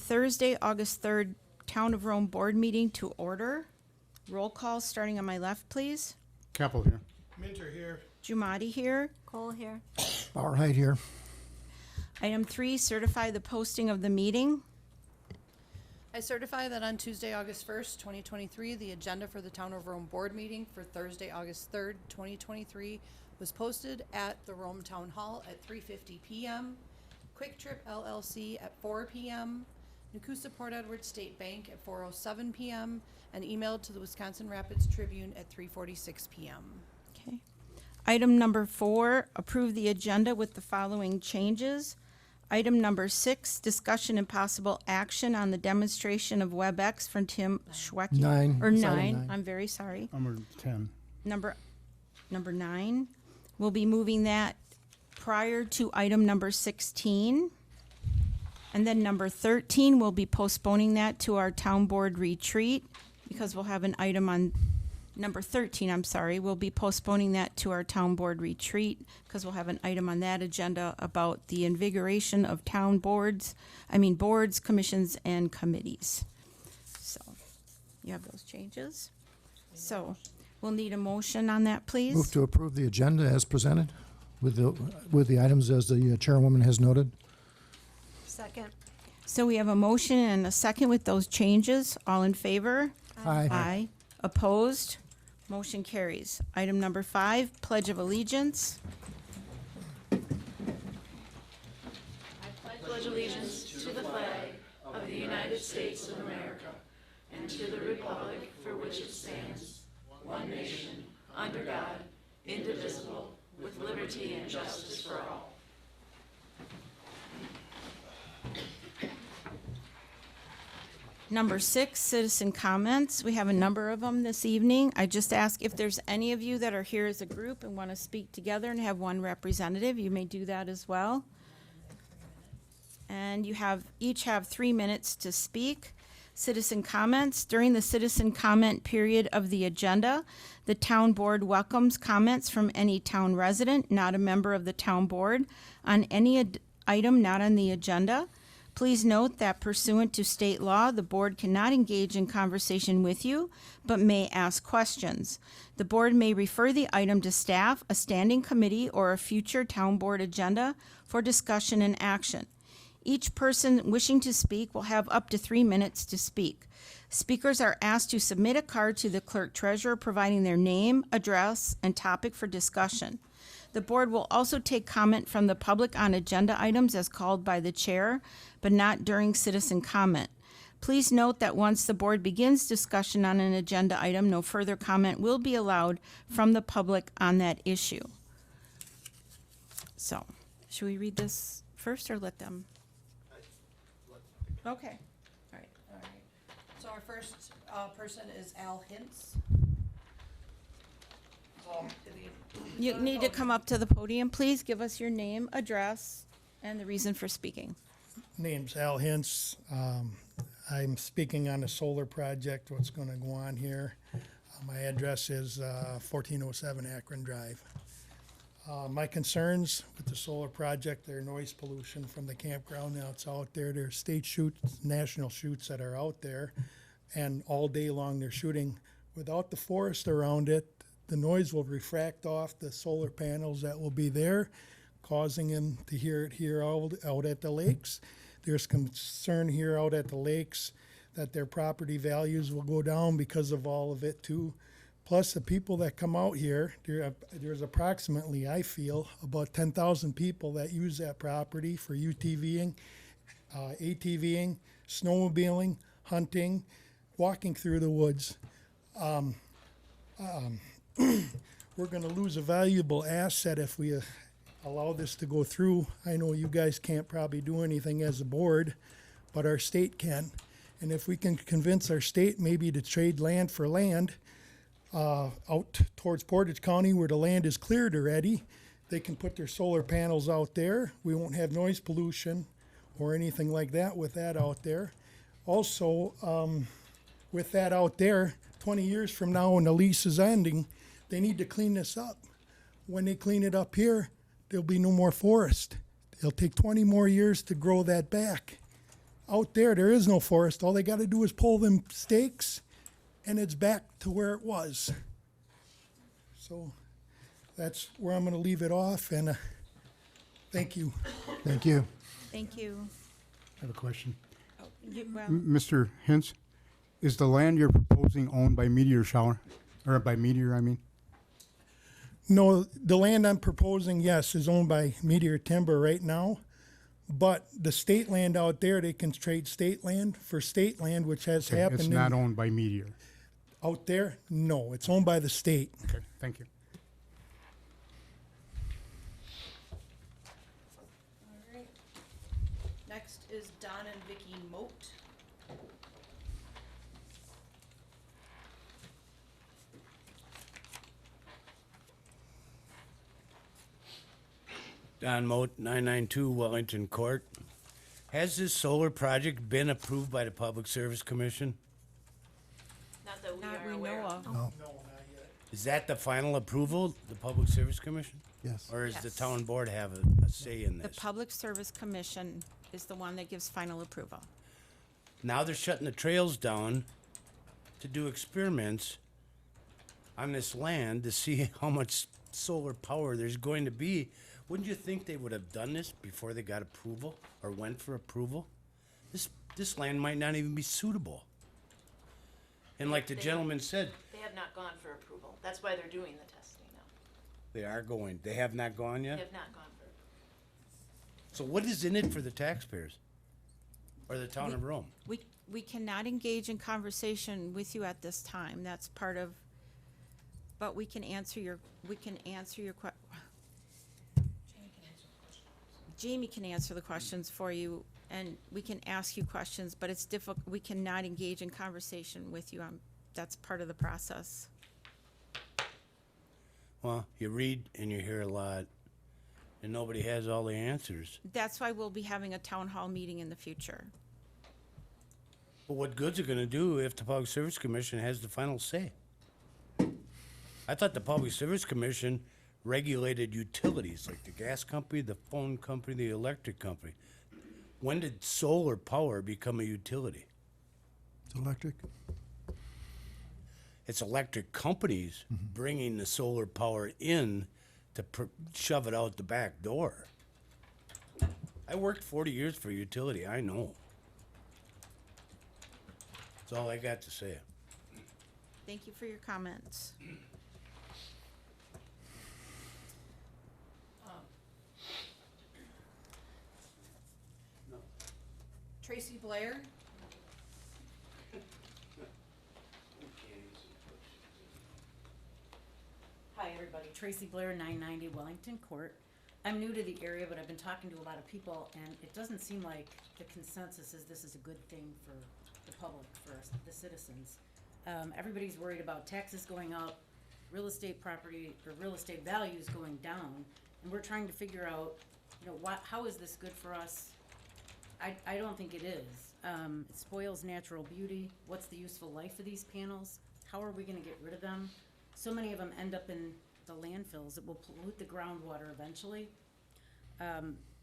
Thursday, August 3rd, Town of Rome Board meeting to order. Roll call starting on my left, please. Capel here. Minter here. Jumati here. Cole here. All right, here. Item 3, certify the posting of the meeting. I certify that on Tuesday, August 1st, 2023, the agenda for the Town of Rome Board meeting for Thursday, August 3rd, 2023 was posted at the Rome Town Hall at 3:50 p.m., Quick Trip LLC at 4 p.m., Nakusa Port Edward State Bank at 4:07 p.m., and emailed to the Wisconsin Rapids Tribune at 3:46 p.m. Okay. Item number 4, approve the agenda with the following changes. Item number 6, discussion and possible action on the demonstration of WebEx from Tim Schweck. 9. Or Item 9, I'm very sorry. Number 10. Number 9, we'll be moving that prior to item number 16. And then number 13, we'll be postponing that to our town board retreat because we'll have an item on number 13, we'll be postponing that to our town board retreat because we'll have an item on that agenda about the invigoration of town boards, commissions, and committees. So, you have those changes. So, we'll need a motion on that, please. Move to approve the agenda as presented with the items as the chairwoman has noted. Second. So we have a motion and a second with those changes. All in favor? Aye. Aye. Opposed? Motion carries. Item number 5, Pledge of Allegiance. Pledge allegiance to the flag of the United States of America and to the republic for which it stands, one nation, under God, indivisible, with liberty and justice for all. Number 6, citizen comments. We have a number of them this evening. I just ask if there's any of you that are here as a group and want to speak together and have one representative, you may do that as well. And you each have 3 minutes to speak. Citizen comments. During the citizen comment period of the agenda, the town board welcomes comments from any town resident, not a member of the town board, on any item not on the agenda. Please note that pursuant to state law, the board cannot engage in conversation with you, but may ask questions. The board may refer the item to staff, a standing committee, or a future town board agenda for discussion and action. Each person wishing to speak will have up to 3 minutes to speak. Speakers are asked to submit a card to the clerk treasurer providing their name, address, and topic for discussion. The board will also take comment from the public on agenda items as called by the chair, but not during citizen comment. Please note that once the board begins discussion on an agenda item, no further comment will be allowed from the public on that issue. So, should we read this first or let them? Okay. All right. All right. So our first person is Al Hintz. You need to come up to the podium, please. Give us your name, address, and the reason for speaking. Name's Al Hintz. I'm speaking on a solar project, what's going to go on here. My address is 1407 Akron Drive. My concerns with the solar project, they're noise pollution from the campground that's out there. There's state shoots, national shoots that are out there, and all day long they're shooting. Without the forest around it, the noise will refract off the solar panels that will be there, causing them to hear it here out at the lakes. There's concern here out at the lakes that their property values will go down because of all of it too. Plus the people that come out here, there's approximately, I feel, about 10,000 people that use that property for UTVing, ATVing, snowmobiling, hunting, walking through the woods. We're going to lose a valuable asset if we allow this to go through. I know you guys can't probably do anything as a board, but our state can. And if we can convince our state maybe to trade land for land out towards Portage County where the land is cleared already, they can put their solar panels out there. We won't have noise pollution or anything like that with that out there. Also, with that out there, 20 years from now when the lease is ending, they need to clean this up. When they clean it up here, there'll be no more forest. It'll take 20 more years to grow that back. Out there is no forest. All they got to do is pull them stakes, and it's back to where it was. So that's where I'm going to leave it off, and thank you. Thank you. Thank you. I have a question. Well, Mr. Hintz, is the land you're proposing owned by Meteor Shower? Or by Meteor, I mean? No, the land I'm proposing, yes, is owned by Meteor Timber right now. But the state land out there, they can trade state land for state land, which has Okay, happened it's in- not owned by Meteor. out there. No, it's owned by the state. Okay, thank you. Alright. Next is Don and Vicky Moat. Don Moat, 992 Wellington Court. Has this solar project been approved by the Public Service Commission? Not that we not are we aware know of. of. No. Is that the final approval, the Public Service Commission? Yes. Or does the Yes. town board have a say in The this? Public Service Commission is the one that gives final approval. Now they're shutting the trails down to do experiments on this land to see how much solar power there's going to be. Wouldn't you think they would have done this before they got approval or went for approval? This land might not even be suitable. And like the They- gentleman said, They have not gone for approval. That's why they're doing the testing now. they are going. They have not gone They yet? have not gone for. So what is in it for the taxpayers? Or the town of Rome? We cannot engage in conversation with you at this time. That's part of, but we can answer your que- Jamie can answer the questions for you, and we can ask you questions, but it's difficult, we cannot engage in conversation with you. That's part of the process. Well, you read and you hear a lot, and nobody has all the answers. That's why we'll be having a town hall meeting in the future. But what good's it gonna do if the Public Service Commission has the final say? I thought the Public Service Commission regulated utilities, like the gas company, the phone company, the electric company. When did solar power become a utility? It's electric. It's electric companies bringing the solar power in to shove it out the back door. I worked 40 years for a utility, I know. That's all I got to say. Thank you for your comments. Tracy Blair. Hi, everybody. Tracy Blair, 990 Wellington Court. I'm new to the area, but I've been talking to a lot of people, and it doesn't seem like the consensus is this is a good thing for the public, for us, the citizens. Everybody's worried about taxes going up, real estate property, or real estate values going down, and we're trying to figure out, how is this good for us? I don't think it is. It spoils natural beauty. What's the useful life of these panels? How are we gonna get rid of them? So many of them end up in the landfills. It will pollute the groundwater eventually.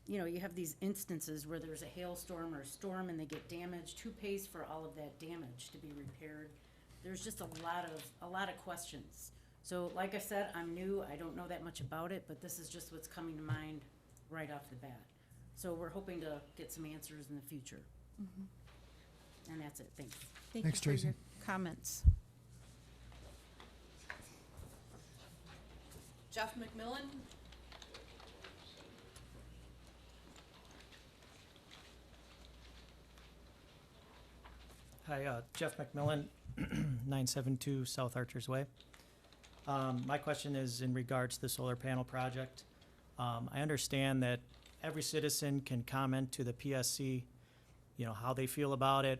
You have these instances where there's a hailstorm or a storm and they get damaged. Who pays for all of that damage to be repaired? There's just a lot of questions. So like I said, I'm new. I don't know that much about it, but this is just what's coming to mind right off the bat. So we're hoping to get some answers in the future. And that's it. Thanks. Thank Thanks, you for Tracy. your comments. Jeff McMillan. Hi, Jeff McMillan, 972 South Archers Way. My question is in regards to the solar panel project. I understand that every citizen can comment to the PSC, how they feel about it,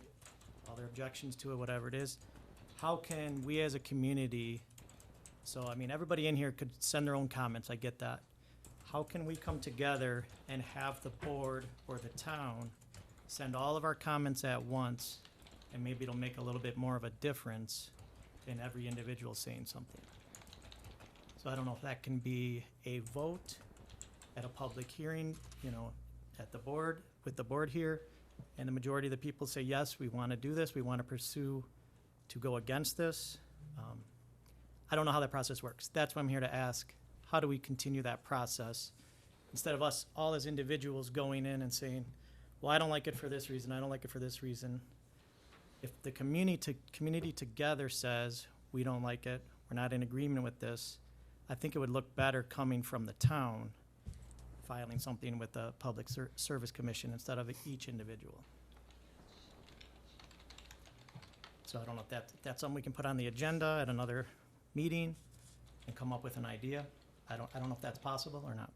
all their objections to it, whatever it is. How can we as a community, everybody in here could send their own comments, I get that. How can we come together and have the board or the town send all of our comments at once, and maybe it'll make a little bit more of a difference than every individual saying something? So I don't know if that can be a vote at a public hearing, at the board, with the board here, and the majority of the people say, yes, we want to do this, we want to pursue to go against this. I don't know how that process works. That's why I'm here to ask, how do we continue that process? Instead of us all as individuals going in and saying, well, I don't like it for this reason, I don't like it for this reason. If the community together says, we don't like it, we're not in agreement with this, I think it would look better coming from the town, filing something with the Public Service Commission instead of each individual. So I don't know if that's something we can put on the agenda at another meeting and come up with an idea. I don't know if that's possible or not.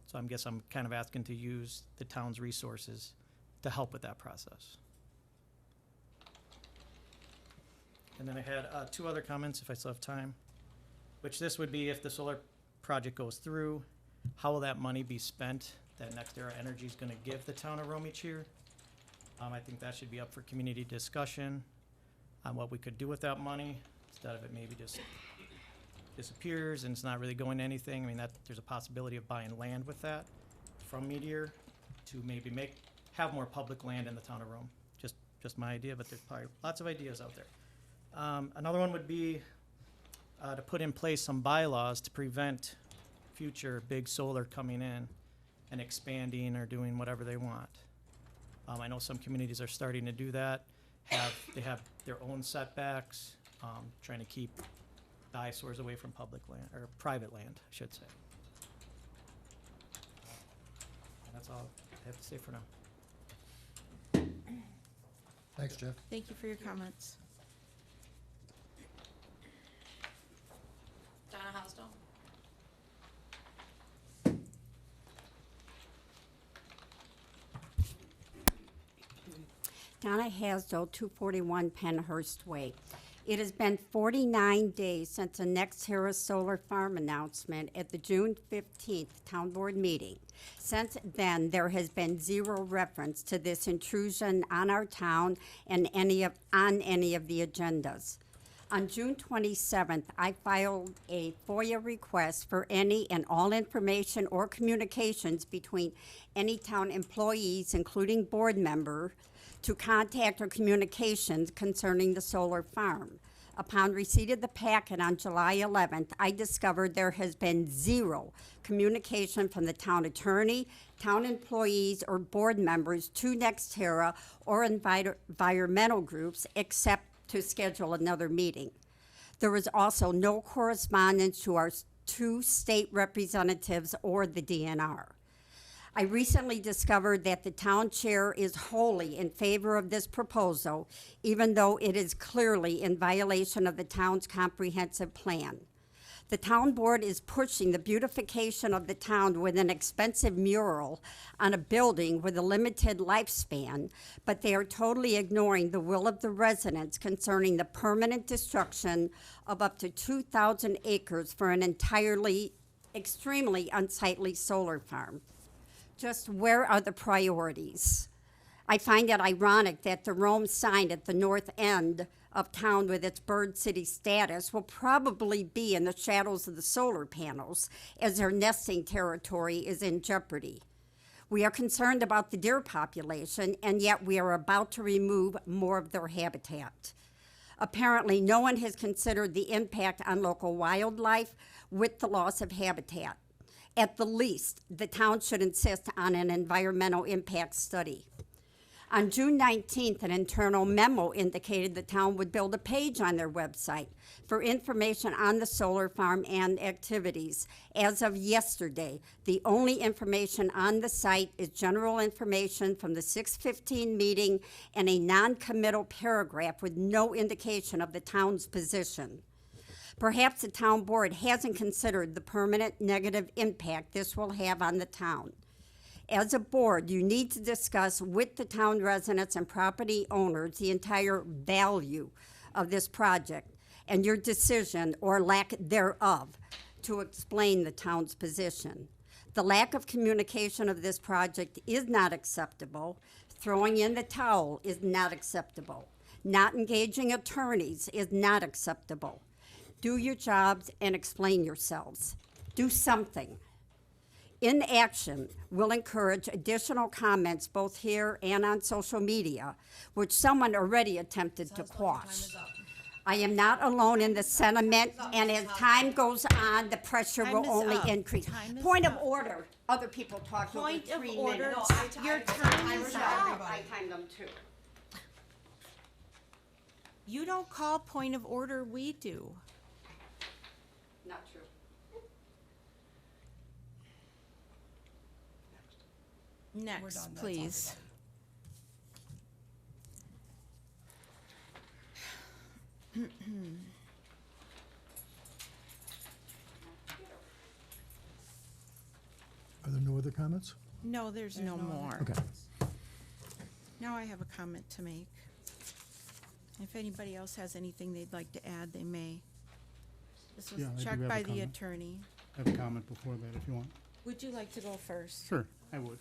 So I'm kind of asking to use the town's resources to help with that process. And then I had 2 other comments, if I still have time, which this would be if the solar project goes through, how will that money be spent that NextEra Energy is going to give the town of Rome each year? I think that should be up for community discussion on what we could do with that money, instead of it maybe just disappears and it's not really going to anything. I mean, there's a possibility of buying land with that from Meteor to maybe have more public land in the town of Rome. Just my idea, but there's probably lots of ideas out there. Another one would be to put in place some bylaws to prevent future big solar coming in and expanding or doing whatever they want. I know some communities are starting to do that. They have their own setbacks, trying to keep the eyesores away from public land, or private land, I should say. And that's all I have to say for now. Thanks, Jeff. Thank you for your comments. Donna Hostel. Donna Hasdell, 241 Penhurst Way. It has been 49 days since the NextEra Solar Farm announcement at the June 15th Town Board meeting. Since then, there has been zero reference to this intrusion on our town and on any of the agendas. On June 27th, I filed a FOIA request for any and all information or communications between any town employees, including board member, to contact or communications concerning the solar farm. Upon receipt of the packet on July 11th, I discovered there has been zero communication from the town attorney, town employees, or board members to NextEra or environmental groups except to schedule another meeting. There was also no correspondence to our 2 state representatives or the DNR. I recently discovered that the town chair is wholly in favor of this proposal, even though it is clearly in violation of the town's comprehensive plan. The town board is pushing the beautification of the town with an expensive mural on a building with a limited lifespan, but they are totally ignoring the will of the residents concerning the permanent destruction of up to 2,000 acres for an extremely unsightly solar farm. Just where are the priorities? I find it ironic that the Rome sign at the north end of town with its bird city status will probably be in the shadows of the solar panels as their nesting territory is in jeopardy. We are concerned about the deer population, and yet we are about to remove more of their habitat. Apparently, no one has considered the impact on local wildlife with the loss of habitat. At the least, the town should insist on an environmental impact study. On June 19th, an internal memo indicated the town would build a page on their website for information on the solar farm and activities. As of yesterday, the only information on the site is general information from the 6:15 meeting and a non-committal paragraph with no indication of the town's position. Perhaps the town board hasn't considered the permanent negative impact this will have on the town. As a board, you need to discuss with the town residents and property owners the entire value of this project and your decision or lack thereof to explain the town's position. The lack of communication of this project is not acceptable. Throwing in the towel is not acceptable. Not engaging attorneys is not acceptable. Do your jobs and explain yourselves. Do something. inaction will encourage additional comments both here and on social media, which someone already attempted to quash. I am not alone in the sentiment, and as time goes on, the pressure Time will is only up. increase. Time is Point of up. order. Other people talk over Point of 3 order. minutes. Your time is up. I timed them too. You don't call point of order, we do. Not true. Next, please. Are there no other comments? No, there's no more. Okay. Now I have a comment to make. If anybody else has anything they'd like to add, they may. This was Yeah, I do checked have a by the comment. attorney. I have a comment before that if you want. Would you like to go first? Sure, I would.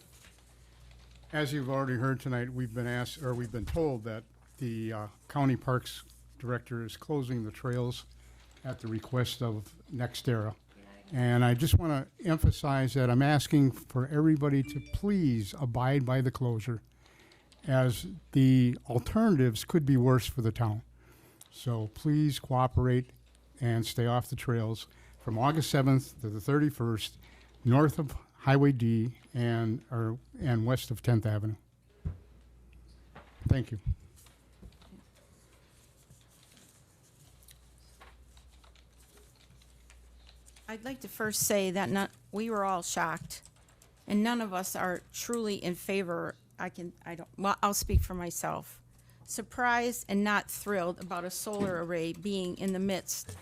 As you've already heard tonight, we've been told that the county parks director is closing the trails at the request of NextEra. And I just want to emphasize that I'm asking for everybody to please abide by the closure, as the alternatives could be worse for the town. So please cooperate and stay off the trails from August 7th to the 31st, north of Highway D and west of 10th Avenue. Thank you. I'd like to first say that we were all shocked, and none of us are truly in favor. I'll speak for myself. Surprised and not thrilled about a solar array being in the midst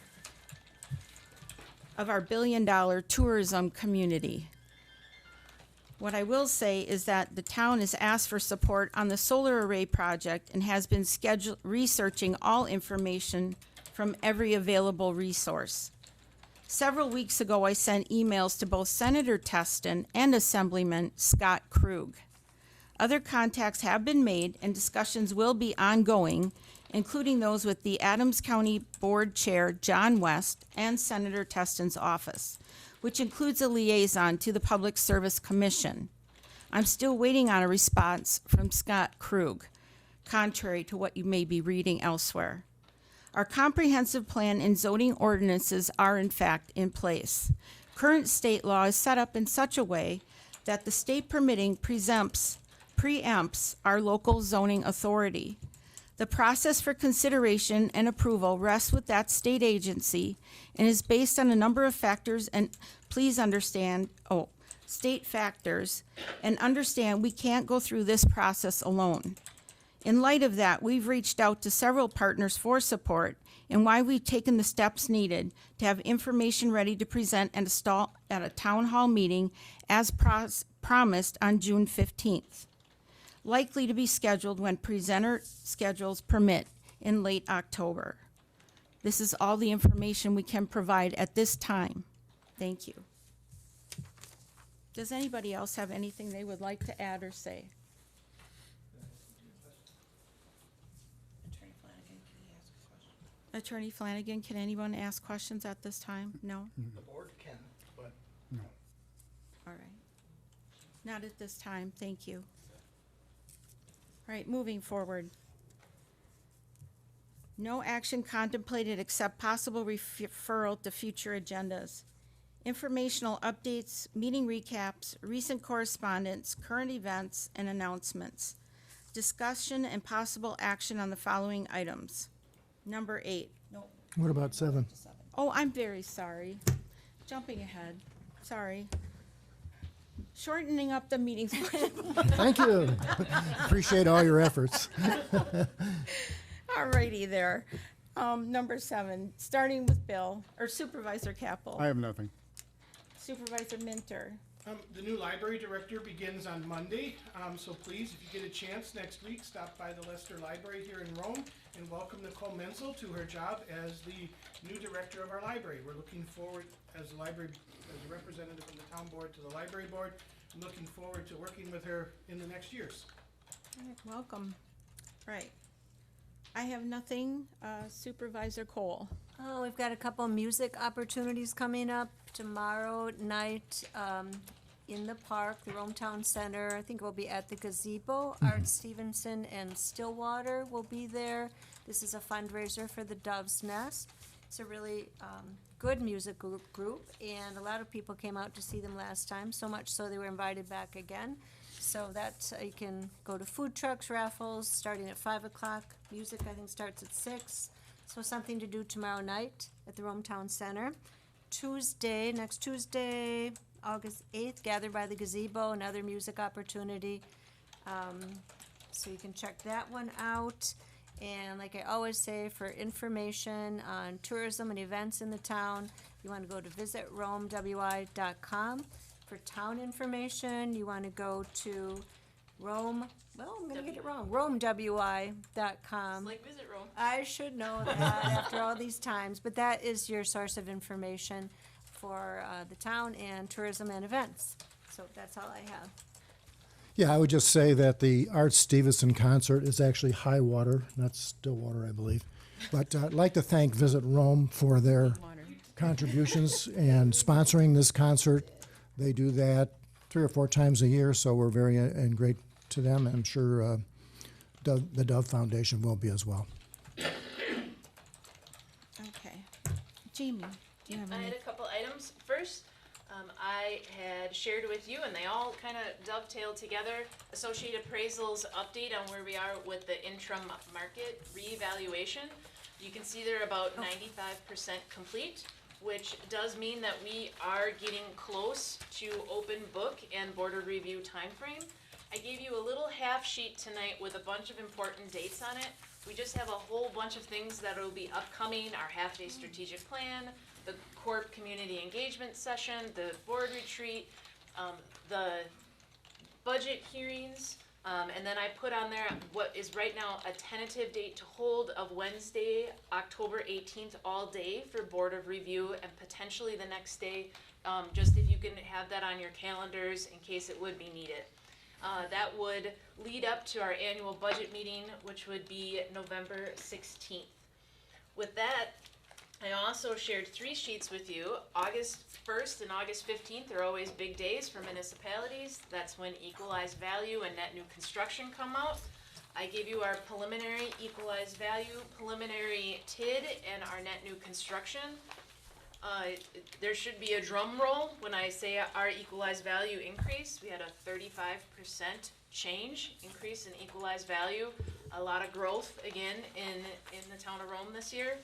of our billion-dollar tourism community. What I will say is that the town has asked for support on the solar array project and has been researching all information from every available resource. Several weeks ago, I sent emails to both Senator Teston and Assemblyman Scott Krug. Other contacts have been made and discussions will be ongoing, including those with the Adams County Board Chair John West and Senator Teston's office, which includes a liaison to the Public Service Commission. I'm still waiting on a response from Scott Krug, contrary to what you may be reading elsewhere. Our comprehensive plan and zoning ordinances are in fact in place. Current state law is set up in such a way that the state permitting preempts our local zoning authority. The process for consideration and approval rests with that state agency and is based on a number of factors, and please understand, state factors, and understand we can't go through this process alone. In light of that, we've reached out to several partners for support and why we've taken the steps needed to have information ready to present at a town hall meeting as promised on June 15th. Likely to be scheduled when presenter schedules permit in late October. This is all the information we can provide at this time. Thank you. Does anybody else have anything they would like to add or say? Attorney Flanagan, can anyone ask questions at this time? No? The board can, but All right. Not at this time, thank you. All right, moving forward. No action contemplated except possible referral to future agendas. Informational updates, meeting recaps, recent correspondence, current events, and announcements. Discussion and possible action on the following items. Number 8. What about 7? Oh, I'm very sorry. Jumping ahead. Sorry. Shortening up the meetings. Thank you. Appreciate all your efforts. All righty there. Number 7, starting with Bill, or Supervisor Capel. I have nothing. Supervisor Minter. The new library director begins on Monday, so please, if you get a chance next week, stop by the Leicester Library here in Rome and welcome Nicole Menzel to her job as the new director of our library. We're looking forward, as a representative from the town board to the library board, I'm looking forward to working with her in the next years. Welcome. Right. I have nothing. Supervisor Cole. Oh, we've got a couple music opportunities coming up tomorrow night. in the park, the Rome Town Center. I think it will be at the gazebo. Art Stevenson and Stillwater will be there. This is a fundraiser for the Dove's Nest. It's a really good music group, and a lot of people came out to see them last time, so much so they were invited back again. So that you can go to food trucks, raffles, starting at 5 o'clock. Music, I think, starts at 6. So something to do tomorrow night at the Rome Town Center. Next Tuesday, August 8th, Gather by the Gazebo, another music opportunity. So you can check that one out. And like I always say, for information on tourism and events in the town, you want to go to visitromewi.com. For town information, you want to go to Rome, well, I'm going to get it wrong, romewi.com. Like Visit Rome. I should know that after all these times, but that is your source of information for the town and tourism and events. So that's all I have. Yeah, I would just say that the Art Stevenson concert is actually high water, not still water, I believe. But I'd like to thank Visit Rome for their contributions and sponsoring this concert. They do that 3 or 4 times a year, so we're very and great to them. I'm sure the Dove Foundation will be as well. Okay. Jamie, do you have I any? had a couple items. First, I had shared with you, and they all kind of dovetail together, Associate Appraisal's update on where we are with the interim market reevaluation. You can see they're about 95% complete, which does mean that we are getting close to open book and board of review timeframe. I gave you a little half sheet tonight with a bunch of important dates on it. We just have a whole bunch of things that will be upcoming, our half-day strategic plan, the Corp community engagement session, the board retreat, the budget hearings, and then I put on there what is right now a tentative date to hold of Wednesday, October 18th, all day for board of review, and potentially the next day, just if you can have that on your calendars in case it would be needed. That would lead up to our annual budget meeting, which would be November 16th. With that, I also shared 3 sheets with you. August 1st and August 15th are always big days for municipalities. That's when equalized value and net new construction come out. I gave you our preliminary equalized value, preliminary TID, and our net new construction. There should be a drum roll when I say our equalized value increase. We had a 35% increase in equalized value. A lot of growth again in the town of Rome this year.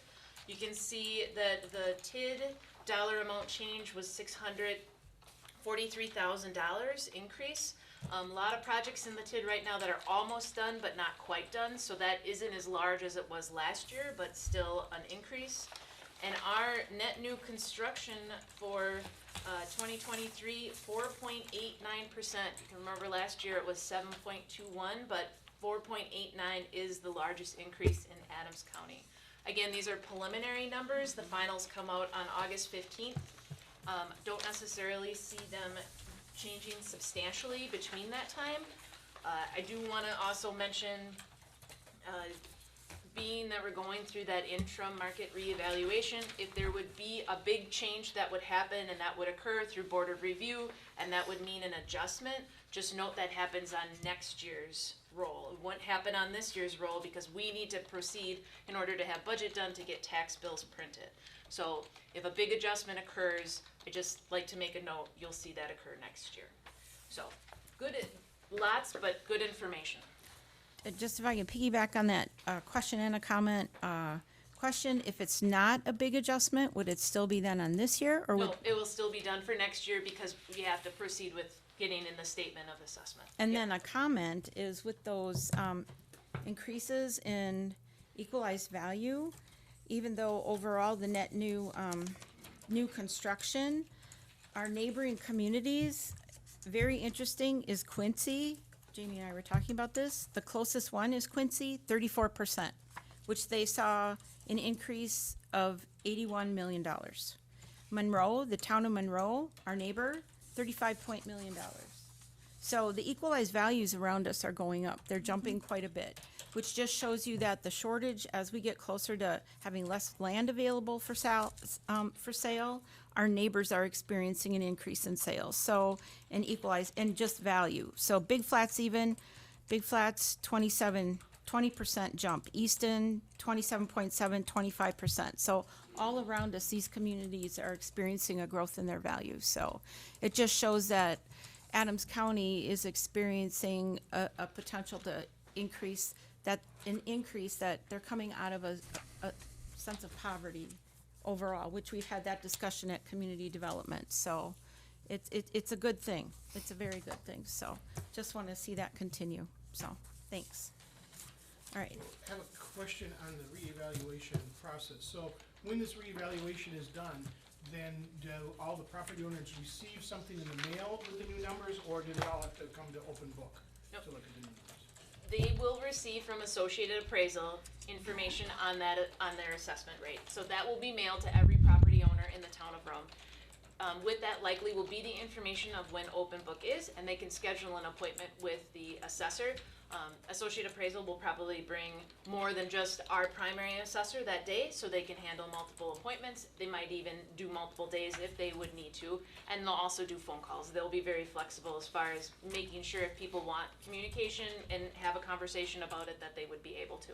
You can see that the TID dollar amount change was $643,000 increase. A lot of projects in the TID right now that are almost done but not quite done, so that isn't as large as it was last year, but still an increase. And our net new construction for 2023, 4.89%. You can remember last year it was 7.21, but 4.89 is the largest increase in Adams County. Again, these are preliminary numbers. The finals come out on August 15th. Don't necessarily see them changing substantially between that time. I do want to also mention, being that we're going through that interim market reevaluation, if there would be a big change that would happen and that would occur through board of review, and that would mean an adjustment, just note that happens on next year's roll. It wouldn't happen on this year's roll because we need to proceed in order to have budget done to get tax bills printed. So if a big adjustment occurs, I just like to make a note, you'll see that occur next year. So good, lots, but good information. Just if I can piggyback on that question and a comment. Question, if it's not a big adjustment, would it still be then on this year, or would? No, it will still be done for next year because we have to proceed with getting in the statement of assessment. And then a comment is with those increases in equalized value, even though overall the net new construction, our neighboring communities, very interesting is Quincy. Jamie and I were talking about this. The closest one is Quincy, 34%, which they saw an increase of $81 million. Monroe, the town of Monroe, our neighbor, $35 million. So the equalized values around us are going up. They're jumping quite a bit, which just shows you that the shortage, as we get closer to having less land available for sale, our neighbors are experiencing an increase in sales. So, and equalize, and just value. So Big Flats 20% jump. Easton, 27.7, 25%. So all around us, these communities are experiencing a growth in their value. So it just shows that Adams County is experiencing a potential to increase that they're coming out of a sense of poverty overall, which we've had that discussion at community development. So it's a good thing. It's a very good thing. So just want to see that continue. So thanks. All right. I have a question on the reevaluation process. So when this reevaluation is done, then do all the property owners receive something in the mail with the new numbers, or do they all have to come to open book Nope. to look at the new numbers? They will receive from Associated Appraisal information on their assessment rate. So that will be mailed to every property owner in the town of Rome. With that likely will be the information of when open book is, and they can schedule an appointment with the assessor. Associated Appraisal will probably bring more than just our primary assessor that day, so they can handle multiple appointments. They might even do multiple days if they would need to, and they'll also do phone calls. They'll be very flexible as far as making sure if people want communication and have a conversation about it, that they would be able to.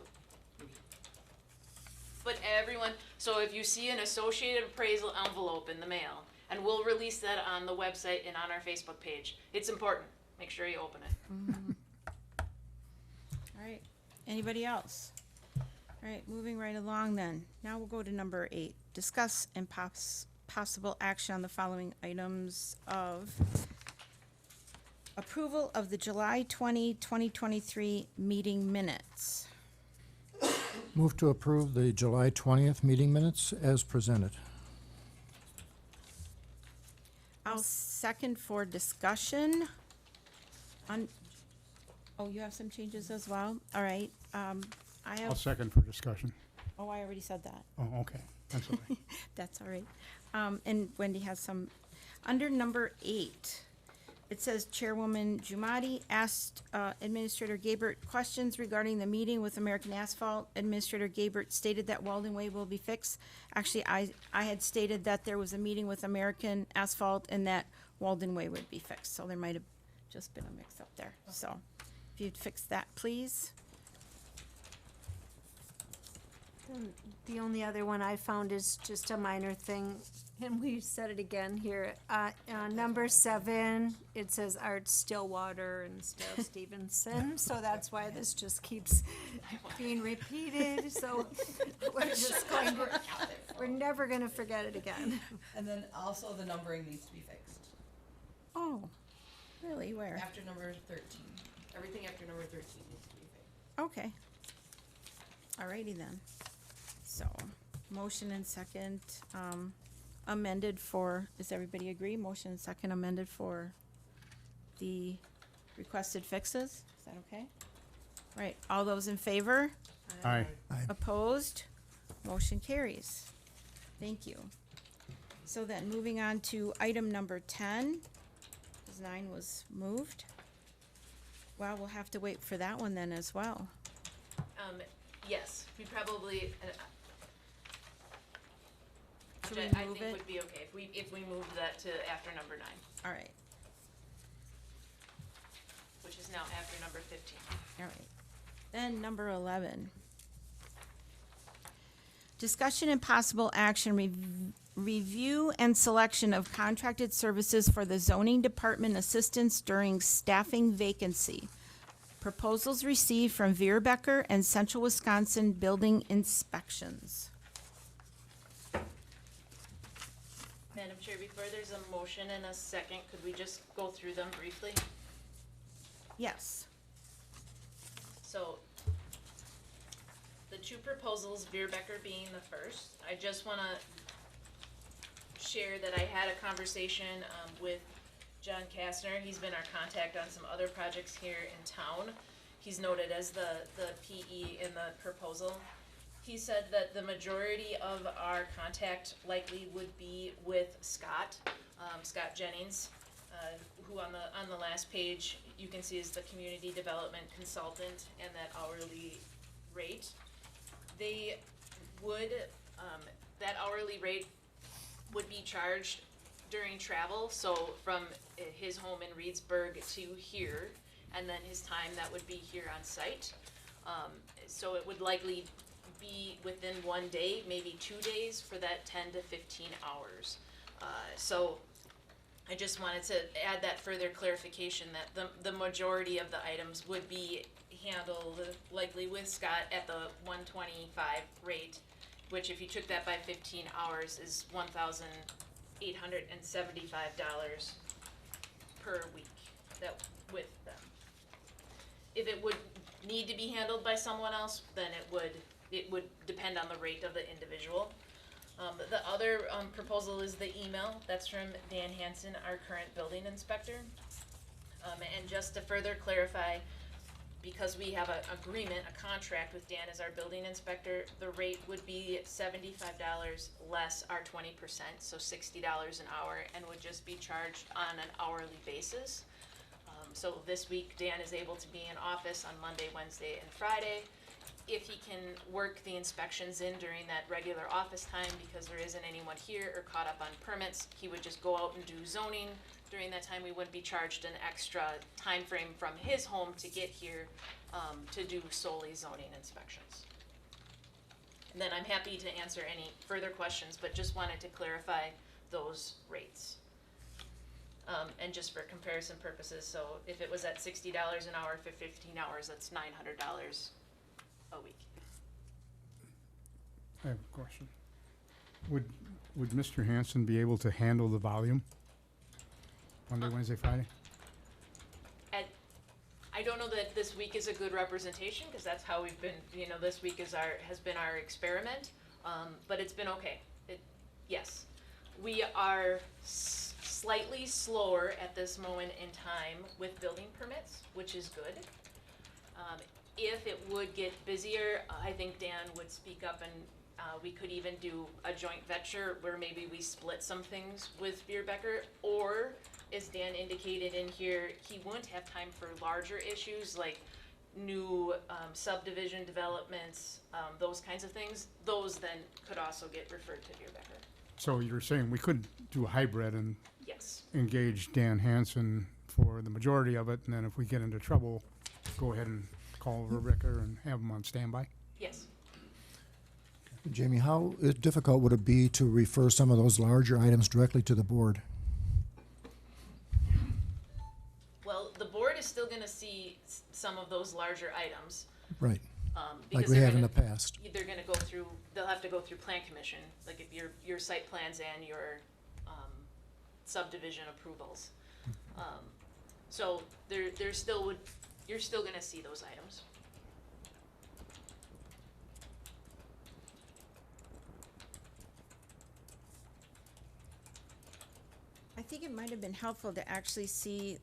But everyone, so if you see an Associated Appraisal envelope in the mail, and we'll release that on the website and on our Facebook page, it's important. Make sure you open it. All right. Anybody else? All right, moving right along then. Now we'll go to number 8. Discuss and possible action on the following items of approval of the July 20, 2023 meeting minutes. Move to approve the July 20th meeting minutes as presented. I'll second for discussion on, oh, you have some changes as well? All right, I I'll have, second for discussion. oh, I already said that. Oh, okay. I'm sorry. That's all right. And Wendy has some, under number 8, it says Chairwoman Jumati asked Administrator Gabert questions regarding the meeting with American Asphalt. Administrator Gabert stated that Walden Way will be fixed. Actually, I had stated that there was a meeting with American Asphalt and that Walden Way would be fixed. So there might have just been a mix-up there. So if you'd fix that, please. The only other one I found is just a minor thing, and we said it again here. Number 7, it says Art Stillwater instead of Stevenson, so that's why this just keeps being repeated, so we're just going, we're never gonna forget it again. And then also the numbering needs to be fixed. Oh, really? Where? After number 13. Everything after number 13 needs to be fixed. Okay. Alrighty then. So, motion and second, amended for, does everybody agree? Motion and second amended for the requested fixes? Is that okay? Right, all those in favor? Aye. Opposed? Motion carries. Thank you. So then, moving on to item number 10, because 9 was moved. Well, we'll have to wait for that one then as well. Yes, we probably, Should which we I move think it? would be okay if we moved that to after number 9, All right, which is now after number 15. all right. Then number 11. Discussion and possible action, review and selection of contracted services for the zoning department assistance during staffing vacancy. Proposals received from Veerbecker and Central Wisconsin Building Inspections. Madam Chair, before there's a motion and a second, could we just go through them briefly? Yes. So, the 2 proposals, Veerbecker being the first, I just wanna share that I had a conversation, with John Kastner. He's been our contact on some other projects here in town. He's noted as the PE in the proposal. He said that the majority of our contact likely would be with Scott Jennings. who on the last page, you can see is the community development consultant and that hourly rate. They would, that hourly rate would be charged during travel, so from his home in Reedsburg to here, and then his time that would be here on site. So it would likely be within 1 day, maybe 2 days for that 10 to 15 hours. So I just wanted to add that further clarification that the majority of the items would be handled likely with Scott at the 125 rate, which if you took that by 15 hours is $1,875 per week that with them. If it would need to be handled by someone else, then it would depend on the rate of the individual. The other proposal is the email. That's from Dan Hansen, our current building inspector. And just to further clarify, because we have a contract with Dan as our building inspector, the rate would be $75 less our 20%, so $60 an hour, and would just be charged on an hourly basis. So this week, Dan is able to be in office on Monday, Wednesday, and Friday. If he can work the inspections in during that regular office time because there isn't anyone here or caught up on permits, he would just go out and do zoning. During that time, we wouldn't be charged an extra time frame from his home to get here to do solely zoning inspections. And then I'm happy to answer any further questions, but just wanted to clarify those rates. And just for comparison purposes, so if it was at $60 an hour for 15 hours, that's $900 a week. I have a question. Would Mr. Hanson be able to handle the volume? Monday, Wednesday, Friday? I don't know that this week is a good representation, because that's how we've been, this week has been our experiment, but it's been okay. Yes. We are slightly slower at this moment in time with building permits, which is good. If it would get busier, I think Dan would speak up and we could even do a joint venture where maybe we split some things with Bierbecker, or as Dan indicated in here, he wouldn't have time for larger issues like new subdivision developments, those kinds of things. Those then could also get referred to Bierbecker. So you're saying we could do a hybrid and Yes. engage Dan Hansen for the majority of it, and then if we get into trouble, go ahead and call Rebecca and have him on standby? Yes. Jamie, how difficult would it be to refer some of those larger items directly to the board? Well, the board is still gonna see some of those larger items. Right, Because like we they're have in gonna- the past. They're gonna go through, they'll have to go through plan commission, like if your site plans and your, subdivision approvals. So there still would, you're still gonna see those items. I think it might have been helpful to actually see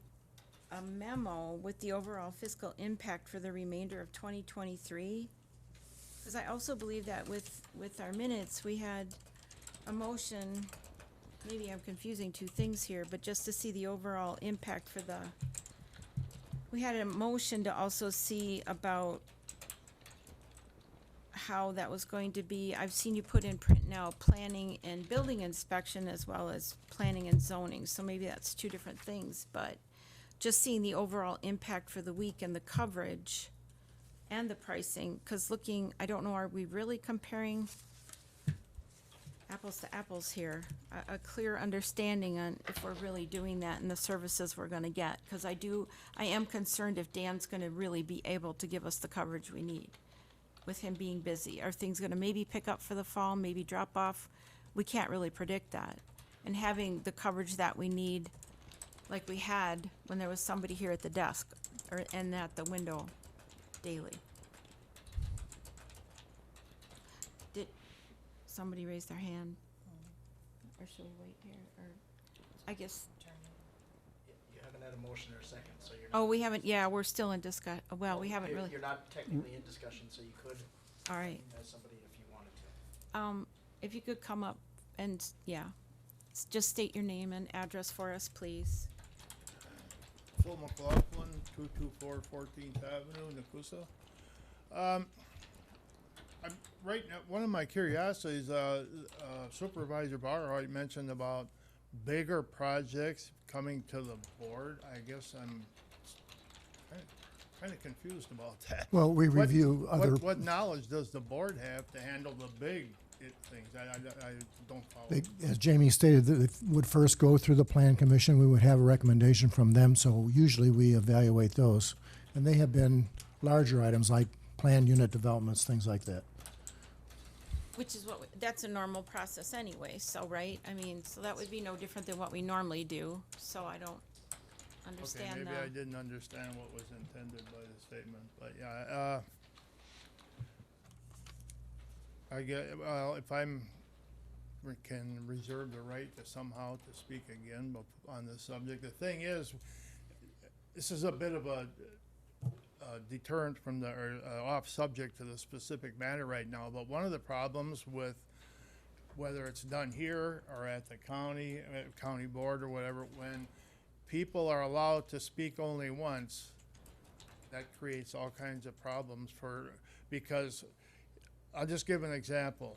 a memo with the overall fiscal impact for the remainder of 2023. Because I also believe that with our minutes, we had a motion, maybe I'm confusing two things here, but just to see the overall impact for the, we had a motion to also see about how that was going to be. I've seen you put in print now, planning and building inspection as well as planning and zoning, so maybe that's two different things, but just seeing the overall impact for the week and the coverage and the pricing, because looking, I don't know, are we really comparing apples to apples here? A clear understanding on if we're really doing that and the services we're gonna get, because I am concerned if Dan's gonna really be able to give us the coverage we need with him being busy. Are things gonna maybe pick up for the fall, maybe drop off? We can't really predict that. And having the coverage that we need, like we had when there was somebody here at the desk and at the window daily. Did somebody raise their hand? Or should we wait here, or, I guess, You haven't had a motion or a second, so you're. oh, we haven't, yeah, we're still in well, we haven't You're- really, You're not technically in discussion, so you could all right. as somebody if you wanted to. If you could come up and, yeah, just state your name and address for us, please. Michael McLaughlin, 224 14th Avenue, Nakusa. Right now, one of my curiosities, Supervisor Barrow mentioned about bigger projects coming to the board. I guess I'm kind of confused about that. Well, we What- review other. What knowledge does the board have to handle the big things? I don't follow. As Jamie stated, that it would first go through the plan commission. We would have a recommendation from them, so usually we evaluate those. And they have been larger items like plan unit developments, things like that. Which is that's a normal process anyway, so, right? I mean, so that would be no different than what we normally do, so I don't Okay, understand maybe I didn't understand what was intended by the statement, but yeah, I get, well, if can reserve the right to somehow to speak again on this subject. The thing is, this is a bit of a deterrent from the, or off subject to the specific matter right now, but one of the problems with whether it's done here or at the county board or whatever, when people are allowed to speak only once, that creates all kinds of problems because I'll just give an example.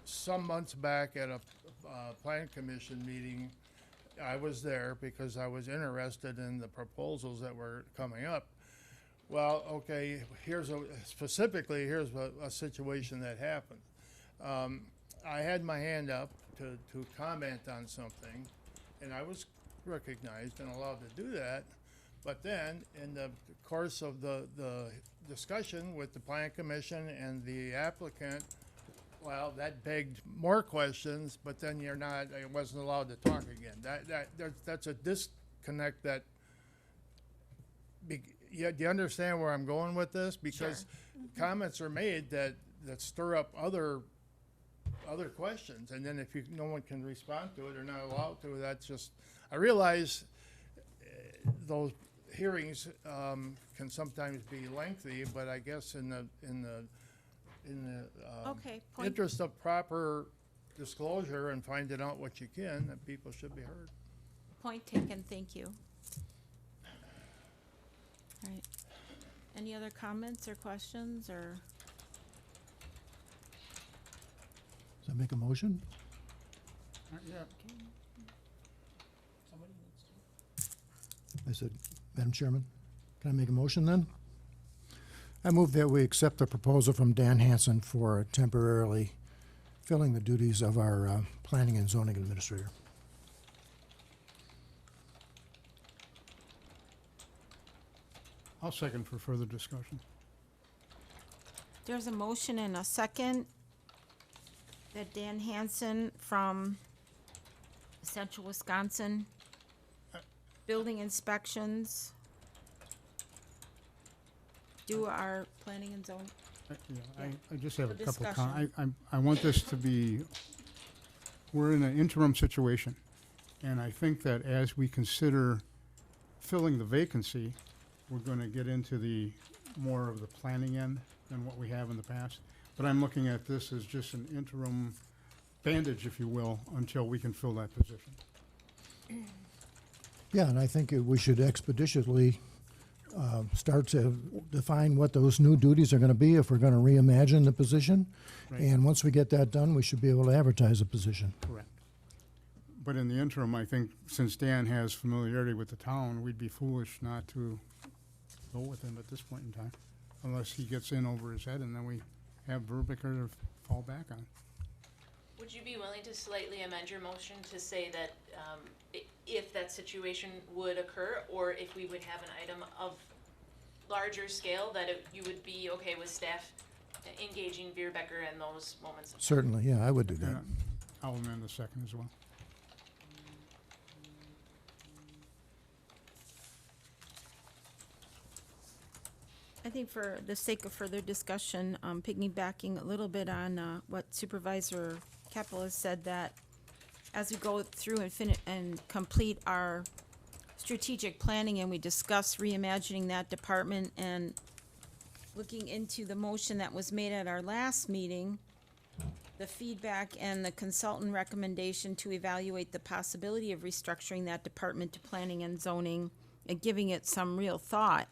Some months back at a plan commission meeting, I was there because I was interested in the proposals that were coming up. Well, okay, here's a situation that happened. I had my hand up to comment on something, and I was recognized and allowed to do that. But then, in the course of the discussion with the plan commission and the applicant, well, that begged more questions, but then I wasn't allowed to talk again. That's a disconnect that, do you understand where I'm going with this? Because comments are made that stir up other questions, and then if no one can respond to it or not allowed to, that's just, I realize those hearings can sometimes be lengthy, but I guess in the Okay, point- interest of proper disclosure and finding out what you can, that people should be heard. Point taken, thank you. All right. Any other comments or questions, or? Does that make a motion? I said, Madam Chairman, can I make a motion then? I move that we accept the proposal from Dan Hansen for temporarily filling the duties of our planning and zoning administrator. I'll second for further discussion. There's a motion and a second that Dan Hansen from Central Wisconsin Building Inspections do our planning and zoning. I just have For a couple discussion. I want this to be, we're in an interim situation, and I think that as we consider filling the vacancy, we're gonna get into the more of the planning end than what we have in the past. But I'm looking at this as just an interim bandage, if you will, until we can fill that position. Yeah, and I think we should expeditiously start to define what those new duties are going to be if we're going to reimagine the position. Right. And once we get that done, we should be able to advertise the position. Correct. But in the interim, I think since Dan has familiarity with the town, we'd be foolish not to go with him at this point in time, unless he gets in over his head and then we have Verbicker to fall back on. Would you be willing to slightly amend your motion to say that if that situation would occur, or if we would have an item of larger scale, that you would be okay with staff engaging Veer Becker in those moments? Certainly, yeah, I would do that. And I'll amend the second as well. I think for the sake of further discussion, piggybacking a little bit on what Supervisor Keppel has said, that as we go through and complete our strategic planning and we discuss reimagining that department and looking into the motion that was made at our last meeting, the feedback and the consultant recommendation to evaluate the possibility of restructuring that department to planning and zoning and giving it some real thought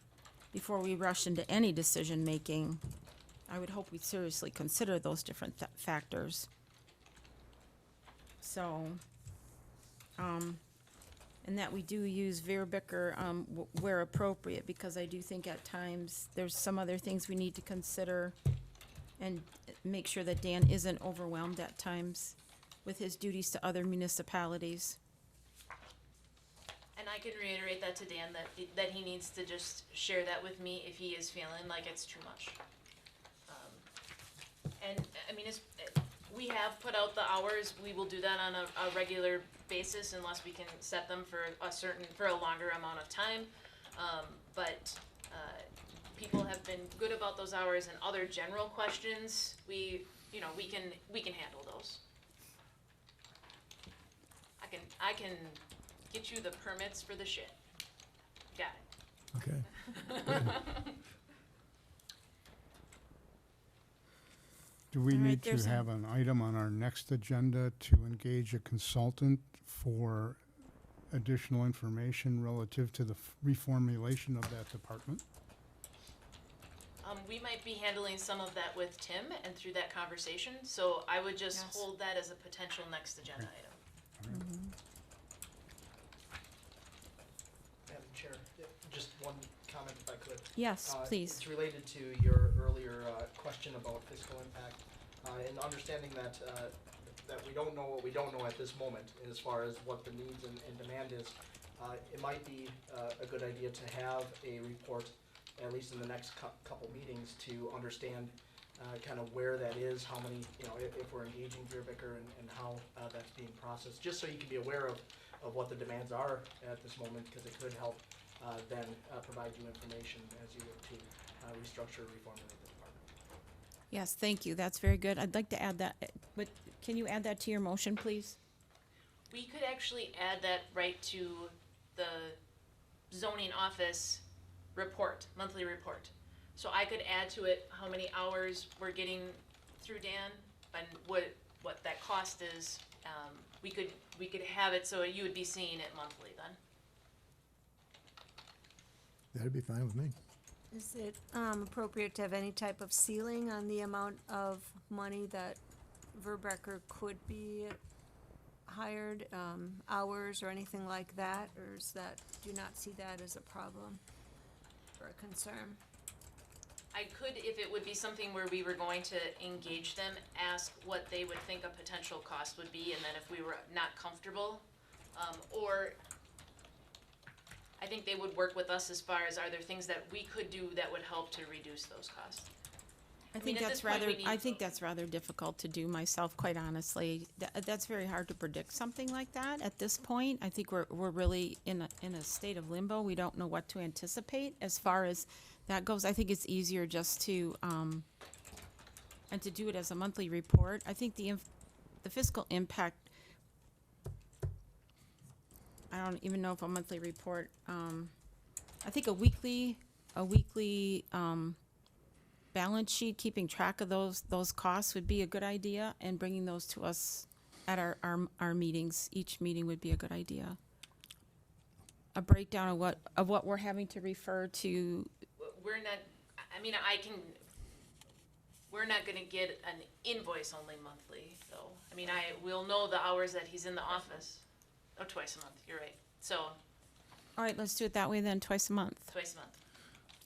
before we rush into any decision-making. I would hope we seriously consider those different factors. So, and that we do use Verbicker where appropriate, because I do think at times there's some other things we need to consider and make sure that Dan isn't overwhelmed at times with his duties to other municipalities. And I can reiterate that to Dan, that he needs to just share that with me if he is feeling like it's too much. And, I mean, we have put out the hours, we will do that on a regular basis unless we can set them for a longer amount of time. But people have been good about those hours, and other general questions, we can handle those. I can get you the permits for the shit. Got it. Okay. Do we All right, need to there's a- have an item on our next agenda to engage a consultant for additional information relative to the reformulation of that department? We might be handling some of that with Tim and through that conversation, so I would just Yes. hold that as a potential next agenda item. Madam Chair, just one comment if I could. Yes, please. It's related to your earlier question about fiscal impact, and understanding that that we don't know what we don't know at this moment as far as what the needs and demand is. It might be a good idea to have a report, at least in the next couple meetings, to understand kind of where that is, how many, if we're engaging Verbicker and how that's being processed, just so you can be aware of what the demands are at this moment, because it could help then provide you information as you look to restructure or reformulate the department. Yes, thank you. That's very good. I'd like to add that, but can you add that to your motion, please? We could actually add that right to the zoning office report, monthly report. So I could add to it how many hours we're getting through Dan and what that cost is. We could have it so you would be seeing it monthly then. That'd be fine with me. Is it appropriate to have any type of ceiling on the amount of money that Verbecker could be hired, hours or anything like that? Or do you not see that as a problem or a concern? I could, if it would be something where we were going to engage them, ask what they would think a potential cost would be, and then if we were not comfortable, or I think they would work with us as far as, are there things that we could do that would help to reduce those costs? I mean, think at that's this point, rather, we need I think both. that's rather difficult to do myself, quite honestly. That's very hard to predict something like that at this point. I think we're really in a state of limbo. We don't know what to anticipate as far as that goes. I think it's easier just to, and to do it as a monthly report. I think the fiscal impact, I don't even know if a monthly report, I think a weekly, balance sheet, keeping track of those costs would be a good idea, and bringing those to us at our meetings. Each meeting would be a good idea. A breakdown of what we're having to refer to. We're not, we're not gonna get an invoice only monthly, though. I mean, we'll know the hours that he's in the office. Oh, twice a month, you're right. So, All right, let's do it that way then, twice a month. twice a month.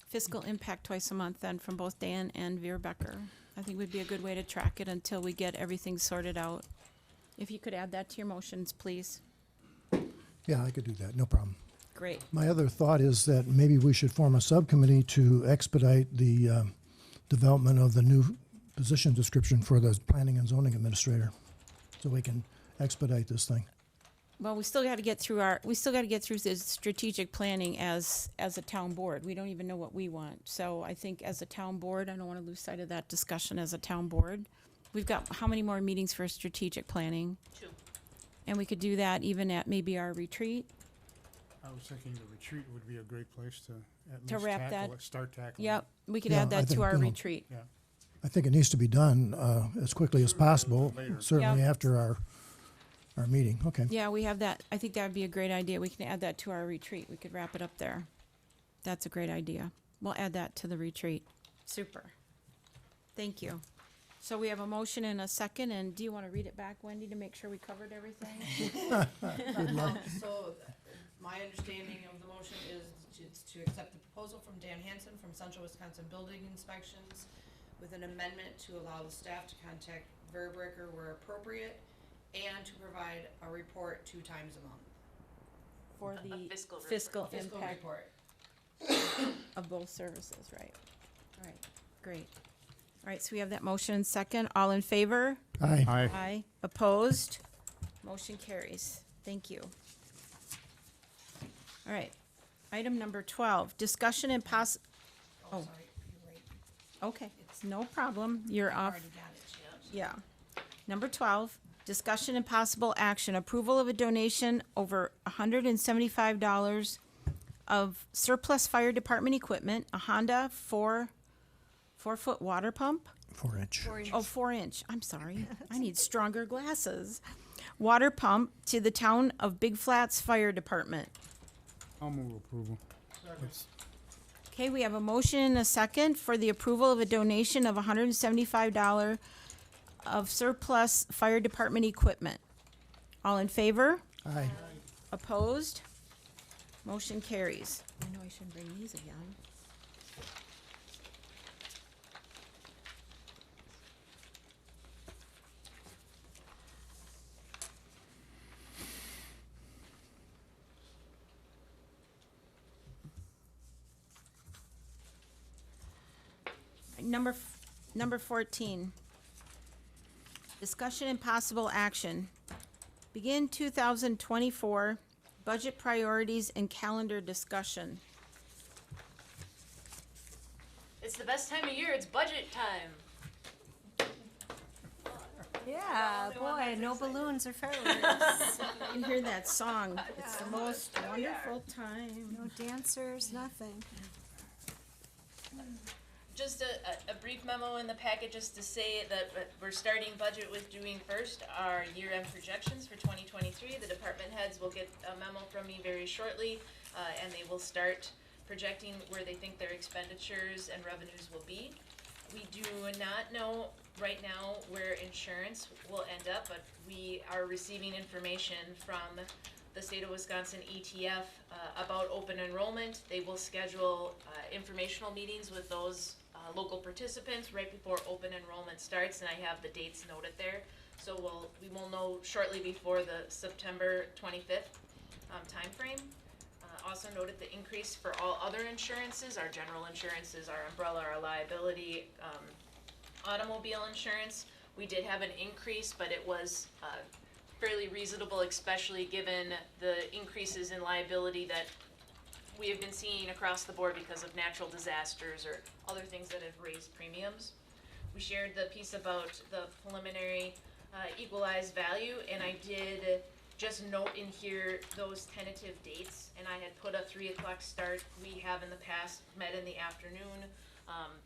Fiscal impact twice a month then from both Dan and Verbecker. I think would be a good way to track it until we get everything sorted out. If you could add that to your motions, please. Yeah, I could do that, no problem. Great. My other thought is that maybe we should form a subcommittee to expedite the development of the new position description for the planning and zoning administrator, so we can expedite this thing. Well, we still got to get through the strategic planning as a town board. We don't even know what we want. So I think as a town board, I don't want to lose sight of that discussion as a town board. We've got how many more meetings for strategic planning? 2. And we could do that even at maybe our retreat. I was thinking the retreat would be a great place to at To least wrap tackle that- it, start tackling it. Yep, we could Yeah, add I that to think, our you know, retreat. Yeah. I think it needs to be done as quickly as possible, certainly Yep. after our meeting. Okay. Yeah, we have that. I think that would be a great idea. We can add that to our retreat. We could wrap it up there. That's a great idea. We'll add that to the retreat. Super. Thank you. So we have a motion and a second, and do you want to read it back, Wendy, to make sure we covered everything? So, my understanding of the motion is to accept the proposal from Dan Hansen from Central Wisconsin Building Inspections with an amendment to allow the staff to contact Verbricker where appropriate and to provide a report 2 times a month. For the fiscal report. fiscal Fiscal impact report. of both services, right? All right, great. All right, so we have that motion and second. All in favor? Aye. Aye. Aye. Opposed? Motion carries. Thank you. All right. Item number 12, discussion and Oh. Sorry, you're late. Okay, no problem. You're off. Already got it. Yeah. Number 12, discussion and possible action, approval of a donation over $175 of surplus fire department equipment, a Honda 4-foot water pump. 4-inch. Oh, 4-inch. I'm sorry. I need stronger glasses. Water pump to the town of Big Flats Fire Department. I'll move approval. Okay, we have a motion and a second for the approval of a donation of $175 of surplus fire department equipment. All in favor? Aye. Opposed? Motion carries. I know I shouldn't bring these again. Number 14. Discussion and possible action. Begin 2024 budget priorities and calendar discussion. It's the best time of year. It's budget time. Yeah, the only one boy, that's no excited. balloons or fireworks. You can hear that song. It's the most wonderful time. No dancers, nothing. Just a brief memo in the packet just to say that we're starting budget with doing first our year-end projections for 2023. The department heads will get a memo from me very shortly, and they will start projecting where they think their expenditures and revenues will be. We do not know right now where insurance will end up, but we are receiving information from the state of Wisconsin ETF about open enrollment. They will schedule informational meetings with those local participants right before open enrollment starts, and I have the dates noted there. So we will know shortly before the September 25th timeframe. Also noted the increase for all other insurances, our general insurances, our umbrella, our liability, automobile insurance. We did have an increase, but it was fairly reasonable, especially given the increases in liability that we have been seeing across the board because of natural disasters or other things that have raised premiums. We shared the piece about the preliminary equalized value, and I did just note in here those tentative dates, and I had put a 3 o'clock start. We have in the past met in the afternoon.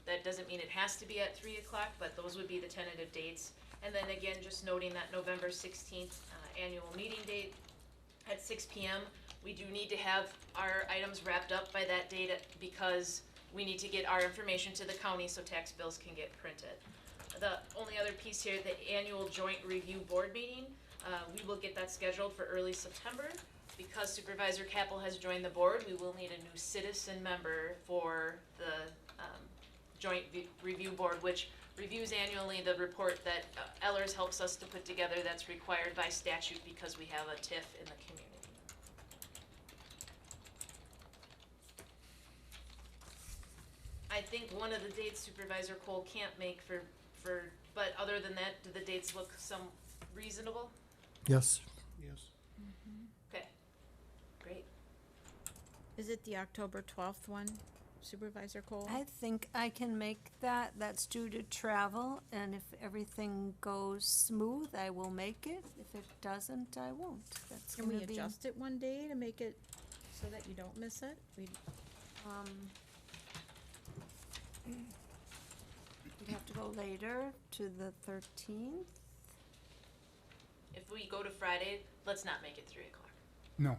That doesn't mean it has to be at 3 o'clock, but those would be the tentative dates. And then again, just noting that November 16th annual meeting date at 6 p.m. We do need to have our items wrapped up by that date because we need to get our information to the county so tax bills can get printed. The only other piece here, the annual joint review board meeting, we will get that scheduled for early September. Because Supervisor Capel has joined the board, we will need a new citizen member for the joint review board, which reviews annually the report that Ellers helps us to put together that's required by statute because we have a TIF in the community. I think one of the dates Supervisor Cole can't make but other than that, do the dates look some reasonable? Yes. Yes. Okay, great. Is it the October 12th one, Supervisor Cole? I think I can make that. That's due to travel, and if everything goes smooth, I will make it. If it doesn't, I won't. That's Can we gonna be, adjust it one day to make it so that you don't miss it? We'd have to go go later to the 13th. If we go to Friday, let's not make it 3 o'clock. No.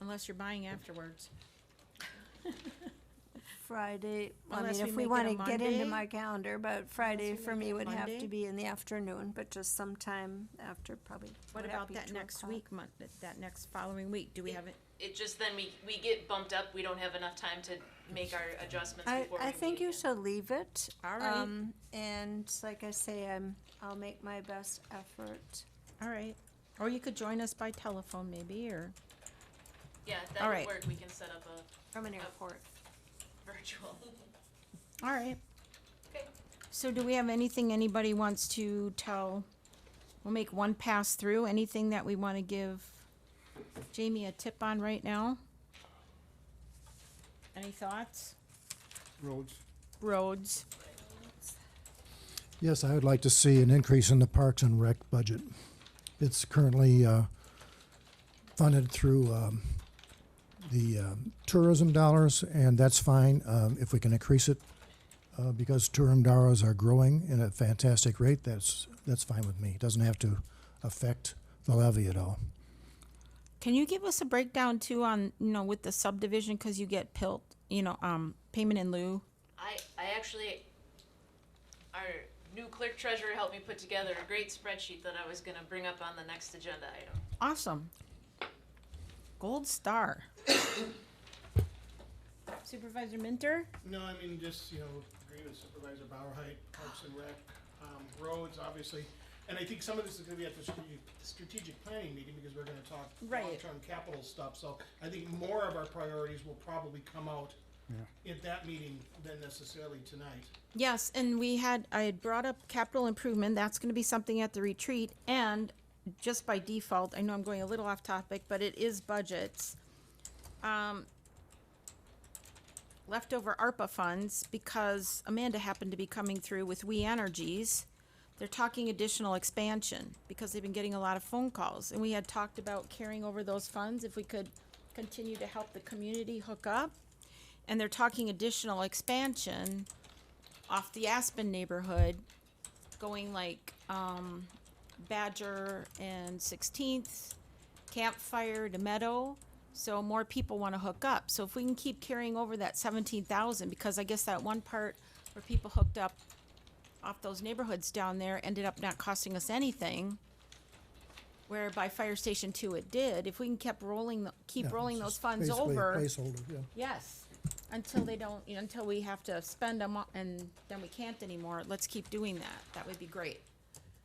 Unless you're buying afterwards. Friday, I Unless mean, we if we make it want a to get into Monday? my calendar, but Friday we for make me it would have Monday? to be in the afternoon, but just sometime after probably. What would about be that 2 next o'clock? week, that next following week? Do we have it? It just, then we get bumped up, we don't have enough time to make our adjustments before we I think meet you again. should leave it. All right. And like I say, I'll make my best effort. All right. Or you could join us by telephone maybe, or, Yeah, All that would right. work, we can set up a From an airport. virtual. all right. Okay. So do we have anything anybody wants to tell? We'll make one pass through. Anything that we want to give Jamie a tip on right now? Any thoughts? Roads. Roads. Yes, I would like to see an increase in the Parks and Rec budget. It's currently funded through the tourism dollars, and that's fine if we can increase it because tourism dollars are growing at a fantastic rate. That's fine with me. It doesn't have to affect the levy at all. Can you give us a breakdown too on, with the subdivision, because you get payment in lieu? I actually, our new clerk treasurer helped me put together a great spreadsheet that I was gonna bring up on the next agenda item. Awesome. Gold star. Supervisor Minter? No, I mean, just, agree with Supervisor Bauerheit, Parks and Rec, roads, obviously. And I think some of this is gonna be at the strategic planning meeting, because we're gonna talk Right. long-term capital stuff. So I think more of our priorities will probably come out at that meeting than necessarily tonight. Yes, and I had brought up capital improvement. That's going to be something at the retreat. And just by default, I know I'm going a little off topic, but it is budgets. Leftover ARPA funds, because Amanda happened to be coming through with We Energies. They're talking additional expansion because they've been getting a lot of phone calls. And we had talked about carrying over those funds if we could continue to help the community hook up. And they're talking additional expansion off the Aspen neighborhood, going like Badger and 16th, Campfire to Meadow. So more people want to hook up. So if we can keep carrying over that 17,000, because I guess that one part where people hooked up off those neighborhoods down there ended up not costing us anything, where by Fire Station 2 it did. If we can keep rolling Yeah, rolling it's those just funds basically a over. placeholder, yeah. Yes, until they don't, until we have to spend them and then we can't anymore. Let's keep doing that. That would be great.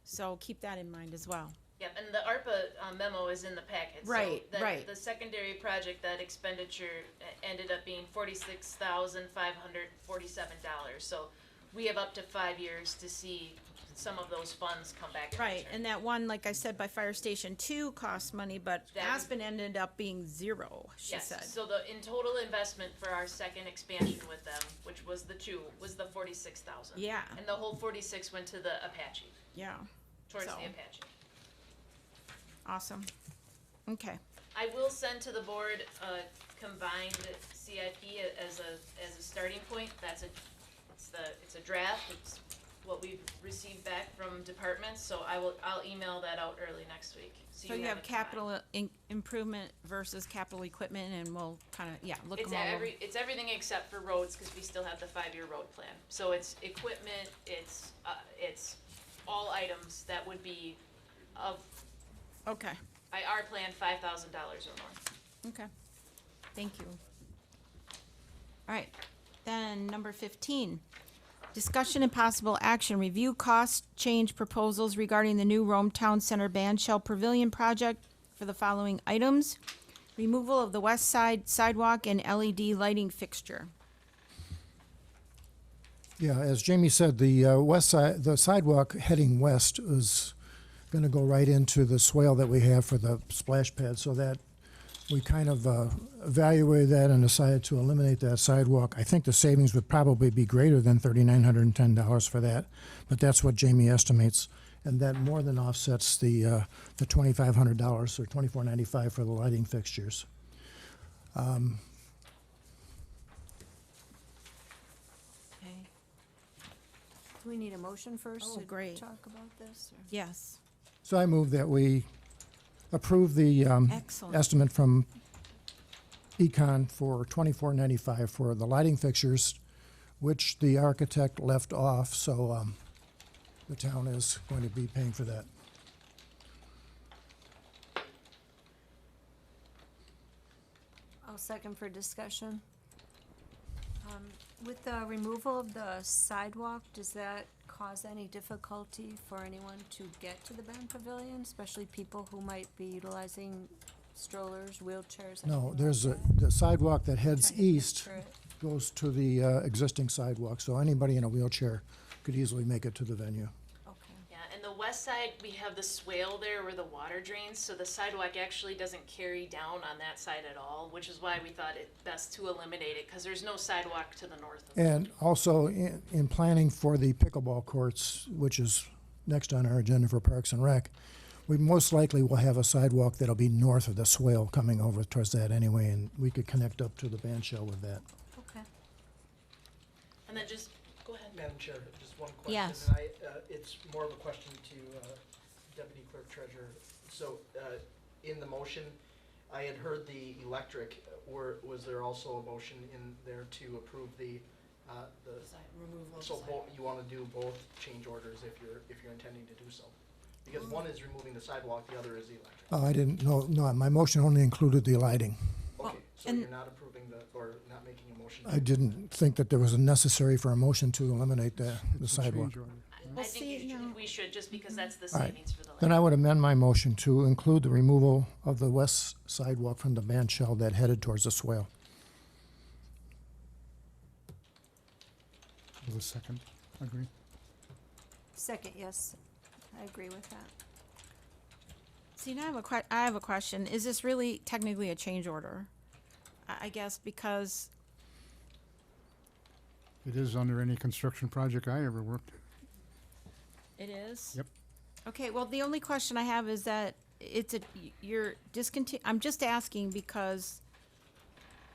So keep that in mind as well. Yep, and the ARPA memo is in the packet. Right, so right. The secondary project, that expenditure ended up being $46,547. So we have up to 5 years to see some of those funds come back. Right, and that one, like I said, by Fire Station 2 costs money, but That- Aspen ended up being zero, she Yes, said. so the in total investment for our second expansion with them, which was the 2, was the 46,000. Yeah. And the whole 46 went to the Apache, Yeah, towards So- the Apache. awesome. Okay, I will send to the board a combined CIP as a starting point. It's a draft. It's what we've received back from departments. So I'll email that out early next week. so you have it combined. capital improvement versus capital equipment, and we'll kind of, look It's them all over. it's everything except for roads, because we still have the 5-year road plan. So it's equipment. It's all items that would be of Okay, our plan $5,000 or more. okay, thank you. All right, then number 15. Discussion and possible action, review cost change proposals regarding the new Rome Town Center Bandshell Pavilion project for the following items. Removal of the west side sidewalk and LED lighting fixture. Yeah, as Jamie said, the west side, the sidewalk heading west is going to go right into the swale that we have for the splash pad, so that we kind of evaluated that and decided to eliminate that sidewalk. I think the savings would probably be greater than $3,910 for that, but that's what Jamie estimates, and that more than offsets the $2,500 or $2,495 for the lighting fixtures. Okay. Do we need a motion first Oh, to great. talk about this? Or? Yes. So I move that we approve the Excellent. estimate from Econ for $24.95 for the lighting fixtures, which the architect left off, so the town is going to be paying for that. I'll second for discussion. With the removal of the sidewalk, does that cause any difficulty for anyone to get to the band pavilion, especially people who might be utilizing strollers, wheelchairs? No, anything there's like the sidewalk that heads Trying to east picture it. goes to the existing sidewalk, so anybody in a wheelchair could easily make it to the venue. Okay. Yeah, and the west side, we have the swale there where the water drains, so the sidewalk actually doesn't carry down on that side at all, which is why we thought it best to eliminate it, because there's no sidewalk to the north of it. And also in planning for the pickleball courts, which is next on our agenda for Parks and Rec, we most likely will have a sidewalk that'll be north of the swale coming over towards that anyway, and we could connect up to the band shell with that. Okay. And then just, go ahead. Madam Chair, just one question. Yes. And it's more of a question to Deputy Clerk Treasurer. So, in the motion, I had heard the electric, was there also a motion in there to approve the, Removal of so sidewalk. you wanna do both change orders if you're intending to do so? Because one is removing the sidewalk, the other is the electric. Oh, I didn't know, no, my motion only included the lighting. Okay, so and- you're not approving or not making a motion? I didn't think that there was a necessary for a motion to eliminate the It's a sidewalk. change order. I see, think no. we should, just because that's the All right. savings for the Then land. I would amend my motion to include the removal of the west sidewalk from the band shell that headed towards the swale. With a second, agree? Second, yes. I agree with that. See, now I have a question. Is this really technically a change order? I guess because, It is under any construction project I ever worked. it is? Yep. Okay, well, the only question I have is that you're I'm just asking because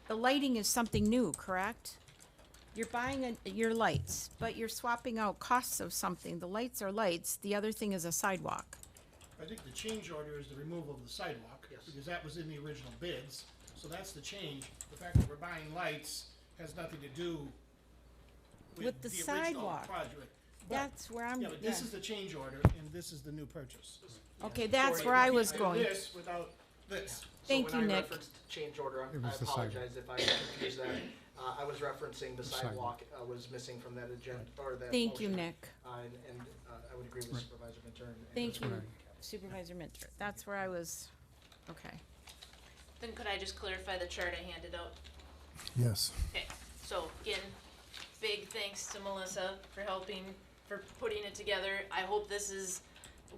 the lighting is something new, correct? You're buying your lights, but you're swapping out costs of something. The lights are lights, the other thing is a sidewalk. I think the change order is the removal of the sidewalk, Yes. because that was in the original bids, so that's the change. The fact that we're buying lights has nothing to do With the original sidewalk. project. But- That's where I'm, Yeah, but this yeah. is the change order, and this is the new purchase. Okay, that's So where I you was can't do going. this without this. Thank So you, when I Nick. referenced change order, It I was the apologize if I confused that. I was referencing the sidewalk. sidewalk was missing from that agenda, or that Thank you, motion. Nick. And I would agree with Supervisor Minturn. and Thank that's you, what Supervisor Minter. That's where I was, okay. Then could I just clarify the chart I handed out? Yes. Okay, so again, big thanks to Melissa for helping, for putting it together. I hope this is,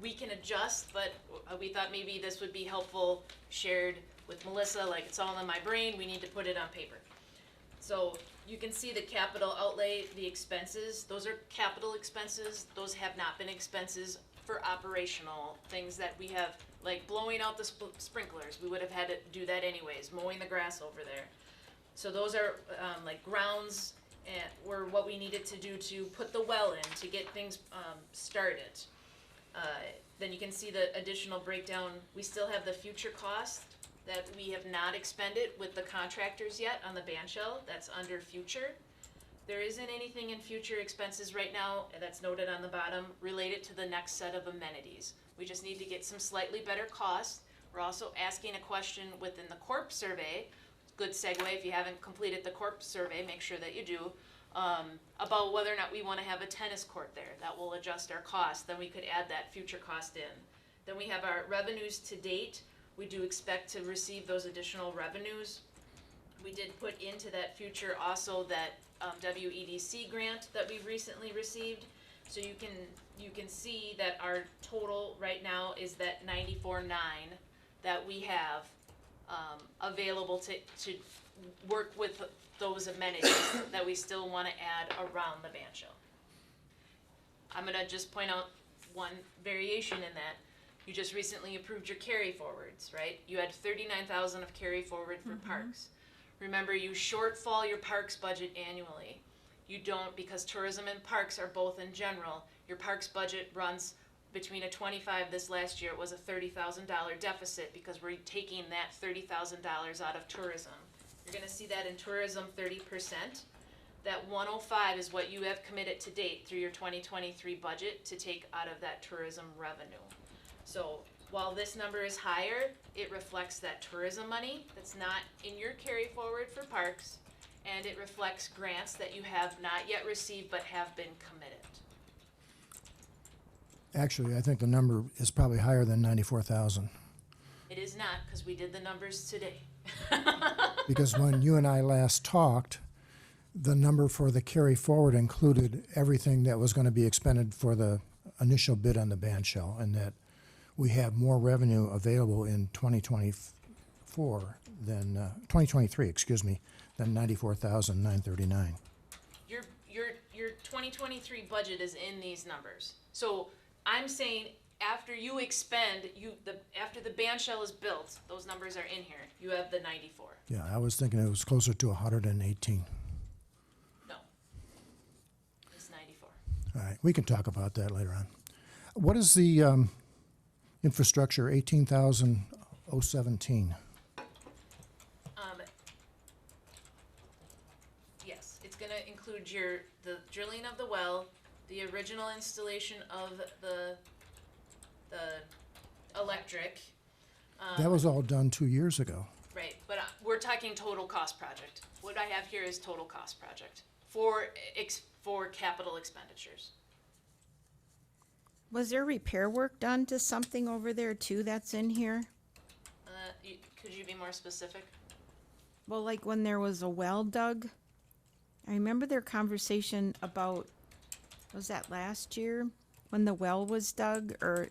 we can adjust, but we thought maybe this would be helpful, shared with Melissa, like it's all in my brain, we need to put it on paper. So you can see the capital outlay, the expenses, those are capital expenses, those have not been expenses for operational things that we have, like blowing out the sprinklers, we would have had to do that anyways, mowing the grass over there. So those are, like grounds and were what we needed to do to put the well in, to get things, started. Then you can see the additional breakdown, we still have the future cost that we have not expended with the contractors yet on the band shell, that's under future. There isn't anything in future expenses right now, and that's noted on the bottom, related to the next set of amenities. We just need to get some slightly better costs. We're also asking a question within the corp survey, good segue, if you haven't completed the corp survey, make sure that you do, about whether or not we wanna have a tennis court there. That will adjust our cost, then we could add that future cost in. Then we have our revenues to date. We do expect to receive those additional revenues. We did put into that future also that WEDC grant that we've recently received. So you can see that our total right now is that 94.9 that we have available to work with those amenities that we still wanna add around the band shell. I'm gonna just point out one variation in that. You just recently approved your carry forwards, right? You had 39,000 of carry forward for parks. Remember, you shortfall your parks budget annually. You don't, because tourism and parks are both in general. Your parks budget runs between a 25, this last year it was a $30,000 deficit because we're taking that $30,000 out of tourism. You're gonna see that in tourism 30%. That 105 is what you have committed to date through your 2023 budget to take out of that tourism revenue. So while this number is higher, it reflects that tourism money that's not in your carry forward for parks, and it reflects grants that you have not yet received but have been committed. Actually, I think the number is probably higher than 94,000. It is not, because we did the numbers today. Because when you and I last talked, the number for the carry forward included everything that was going to be expended for the initial bid on the band shell, and that we have more revenue available in 2024 than 2023, excuse me, than 94,939. Your 2023 budget is in these numbers. So I'm saying after you expend, after the band shell is built, those numbers are in here. You have the 94. Yeah, I was thinking it was closer to 118. No. It's 94. All right, we can talk about that later on. What is the infrastructure 18,017? Yes, it's gonna include the drilling of the well, the original installation of the electric. That was all done 2 years ago. Right, but we're talking total cost project. What I have here is total cost project for capital expenditures. Was there repair work done to something over there too that's in here? Could you be more specific? Well, like when there was a well dug? I remember their conversation about, was that last year? When the well was dug, or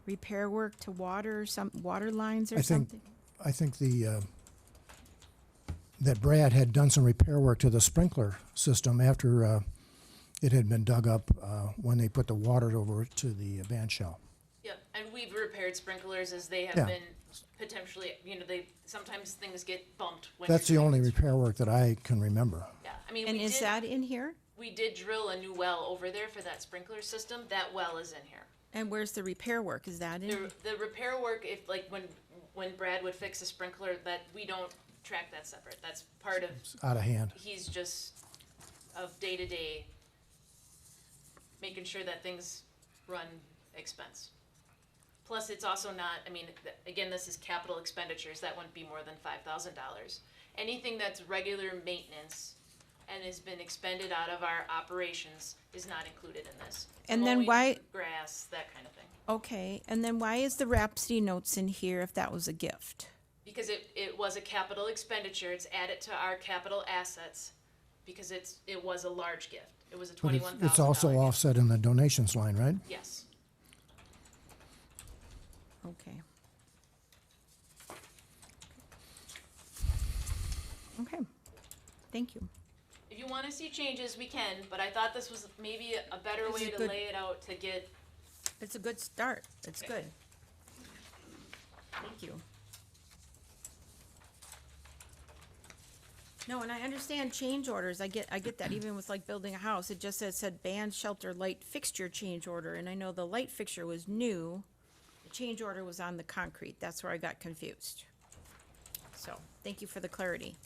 repair work to water, some water lines or something? I think that Brad had done some repair work to the sprinkler system after it had been dug up when they put the water over to the band shell. Yep, and we've repaired sprinklers as they have Yeah. been potentially, sometimes things get bumped when That's the you're doing only it. repair work that I can remember. Yeah, I mean, And is that in here? we did drill a new well over there for that sprinkler system. That well is in here. And where's the repair work? Is that in? The repair work, if like when Brad would fix a sprinkler, that we don't track that separate. That's part of. It's out of hand. He's just of day to day, making sure that things run expense. Plus, it's also not. I mean, again, this is capital expenditures. That wouldn't be more than $5,000. Anything that's regular maintenance and has been expended out of our operations is not included in this. And then Mowing, why- grass, that kind of thing. Okay, and then why is the Rhapsody notes in here if that was a gift? Because it was a capital expenditure, it's added to our capital assets, because it was a large gift. It was a But $21,000. it's also gift. offset in the donations line, right? Yes. Okay. Okay, thank you. If you wanna see changes, we can, but I thought this was maybe a better This is way to good. lay it out to get, It's a good start. It's Okay. good. Thank you. No, and I understand change orders. I get that even with like building a house. It just said band shelter light fixture change order, and I know the light fixture was new. The change order was on the concrete. That's where I got confused. So, thank you for the clarity.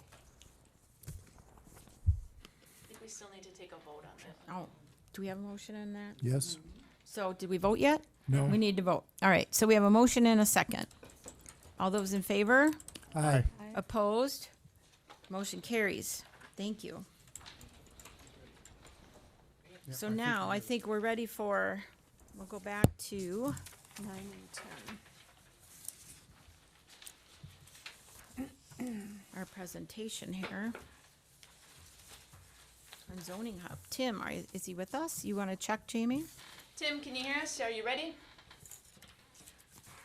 I think we still need to take a vote on that. Oh, do we have a motion on that? Yes? So, did we vote yet? No. We need to vote. All right, so we have a motion and a second. All those in favor? Aye. Opposed? Motion carries. Thank you. So now, I think we're ready for, we'll go back to 9 and 10. our presentation here on zoning hub. Tim, is he with us? You want to check, Jamie? Tim, can you hear us? Are you ready?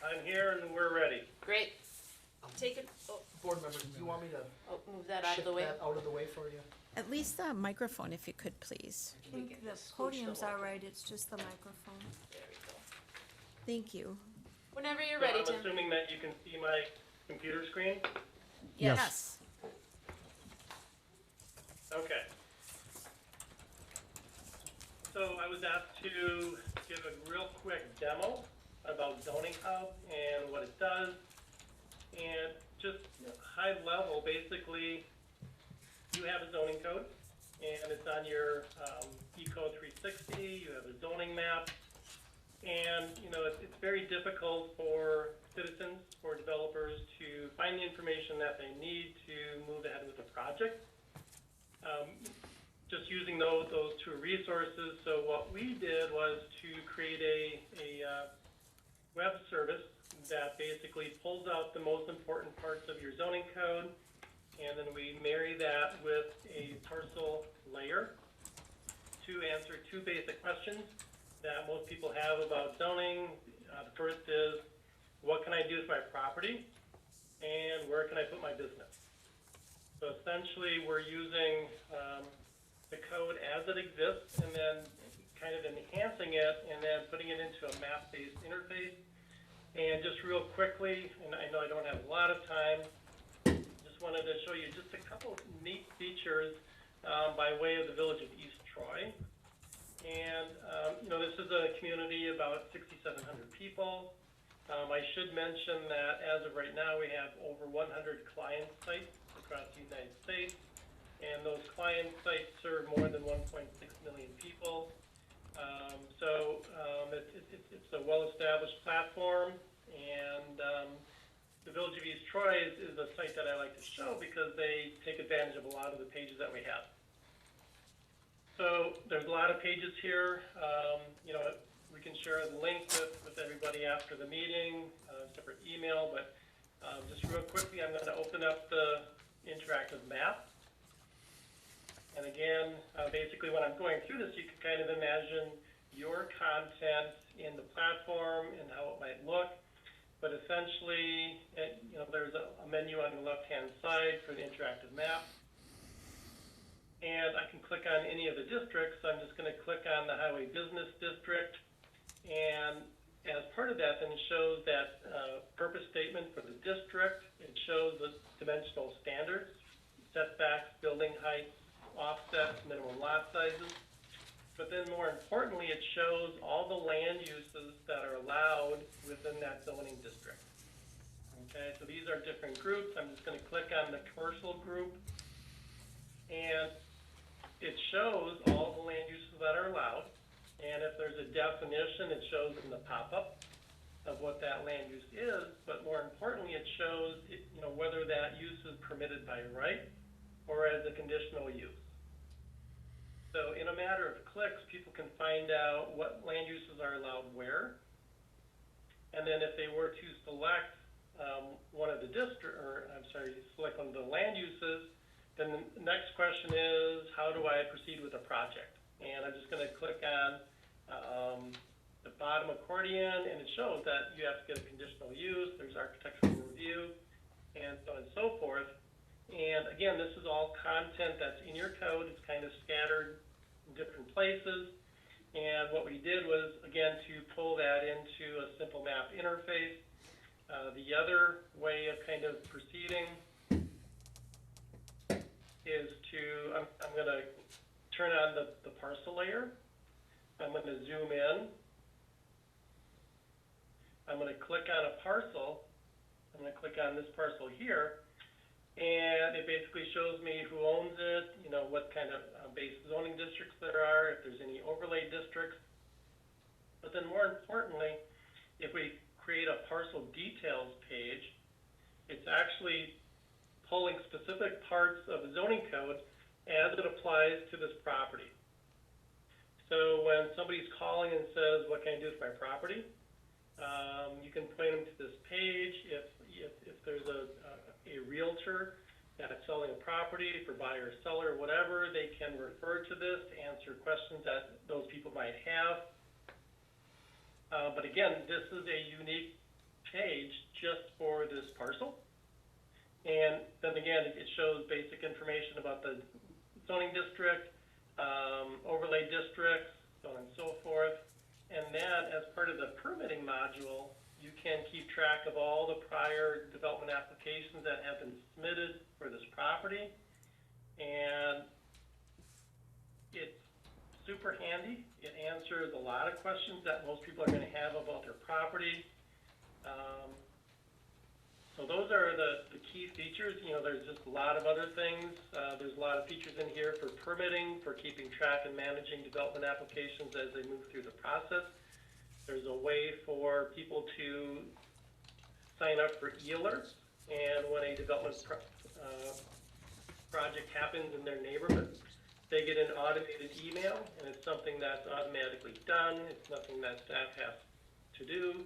I'm here and we're ready. Great. Take it, Board members, do you want me to move that out of shift the way. that out of the way for you? At least the microphone, if you could, please. I think the podium's all right, it's just the microphone. There we go. Thank you. Whenever you're So ready, I'm Tim. assuming that you can see my computer screen? Yes. Okay. So I was asked to give a real quick demo about Zoning Hub and what it does. And just high level, basically, you have a zoning code, and it's on your eCode 360. You have a zoning map, and it's very difficult for citizens, for developers to find the information that they need to move ahead with the project. Just using those two resources. So what we did was to create a web service that basically pulls out the most important parts of your zoning code, and then we marry that with a parcel layer to answer two basic questions that most people have about zoning. The first is, what can I do with my property, and where can I put my business? So essentially, we're using the code as it exists, and then kind of enhancing it, and then putting it into a map-based interface. And just real quickly, and I know I don't have a lot of time, just wanted to show you just a couple of neat features by way of the village of East Troy. And, this is a community about 6,700 people. I should mention that as of right now, we have over 100 client sites across the United States. And those client sites serve more than 1.6 million people. It's a well-established platform, and the Village of East Troy is a site that I like to show because they take advantage of a lot of the pages that we have. So there's a lot of pages here. We can share the link with everybody after the meeting, separate email, but just real quickly, I'm going to open up the interactive map. And again, basically when I'm going through this, you can kind of imagine your content in the platform and how it might look. But essentially, there's a menu on the left-hand side for the interactive map. And I can click on any of the districts. I'm just going to click on the Highway Business District. And as part of that, then it shows that purpose statement for the district. It shows the dimensional standards, setbacks, building heights, offsets, minimum lot sizes. But then more importantly, it shows all the land uses that are allowed within that zoning district. Okay, so these are different groups. I'm just going to click on the commercial group, and it shows all the land uses that are allowed. And if there's a definition, it shows in the pop-up of what that land use is. But more importantly, it shows whether that use is permitted by right or as a conditional use. So in a matter of clicks, people can find out what land uses are allowed where. And then if they were to select select one of the land uses, then the next question is, how do I proceed with the project? And I'm just going to click on the bottom accordion, and it shows that you have to get a conditional use, there's architectural review, and so on and so forth. And again, this is all content that's in your code. It's kind of scattered in different places. And what we did was, again, to pull that into a simple map interface. The other way of kind of proceeding is I'm going to turn on the parcel layer. I'm going to zoom in. I'm going to click on a parcel. I'm going to click on this parcel here. And it basically shows me who owns it, what kind of base zoning districts there are, if there's any overlay districts. But then more importantly, if we create a parcel details page, it's actually pulling specific parts of the zoning code as it applies to this property. So when somebody's calling and says, what can I do with my property? You can point them to this page. If there's a realtor that's selling a property for buyer, seller, whatever, they can refer to this to answer questions that those people might have. But again, this is a unique page just for this parcel. And then again, it shows basic information about the zoning district, overlay districts, so on and so forth. And then as part of the permitting module, you can keep track of all the prior development applications that have been submitted for this property. And it's super handy. It answers a lot of questions that most people are gonna have about their property. So those are the key features. You know, there's just a lot of other things. There's a lot of features in here for permitting, for keeping track and managing development applications as they move through the process. There's a way for people to sign up for e-alerts, and when a development project happens in their neighborhood, they get an automated email, and it's something that's automatically done. It's nothing that staff has to do.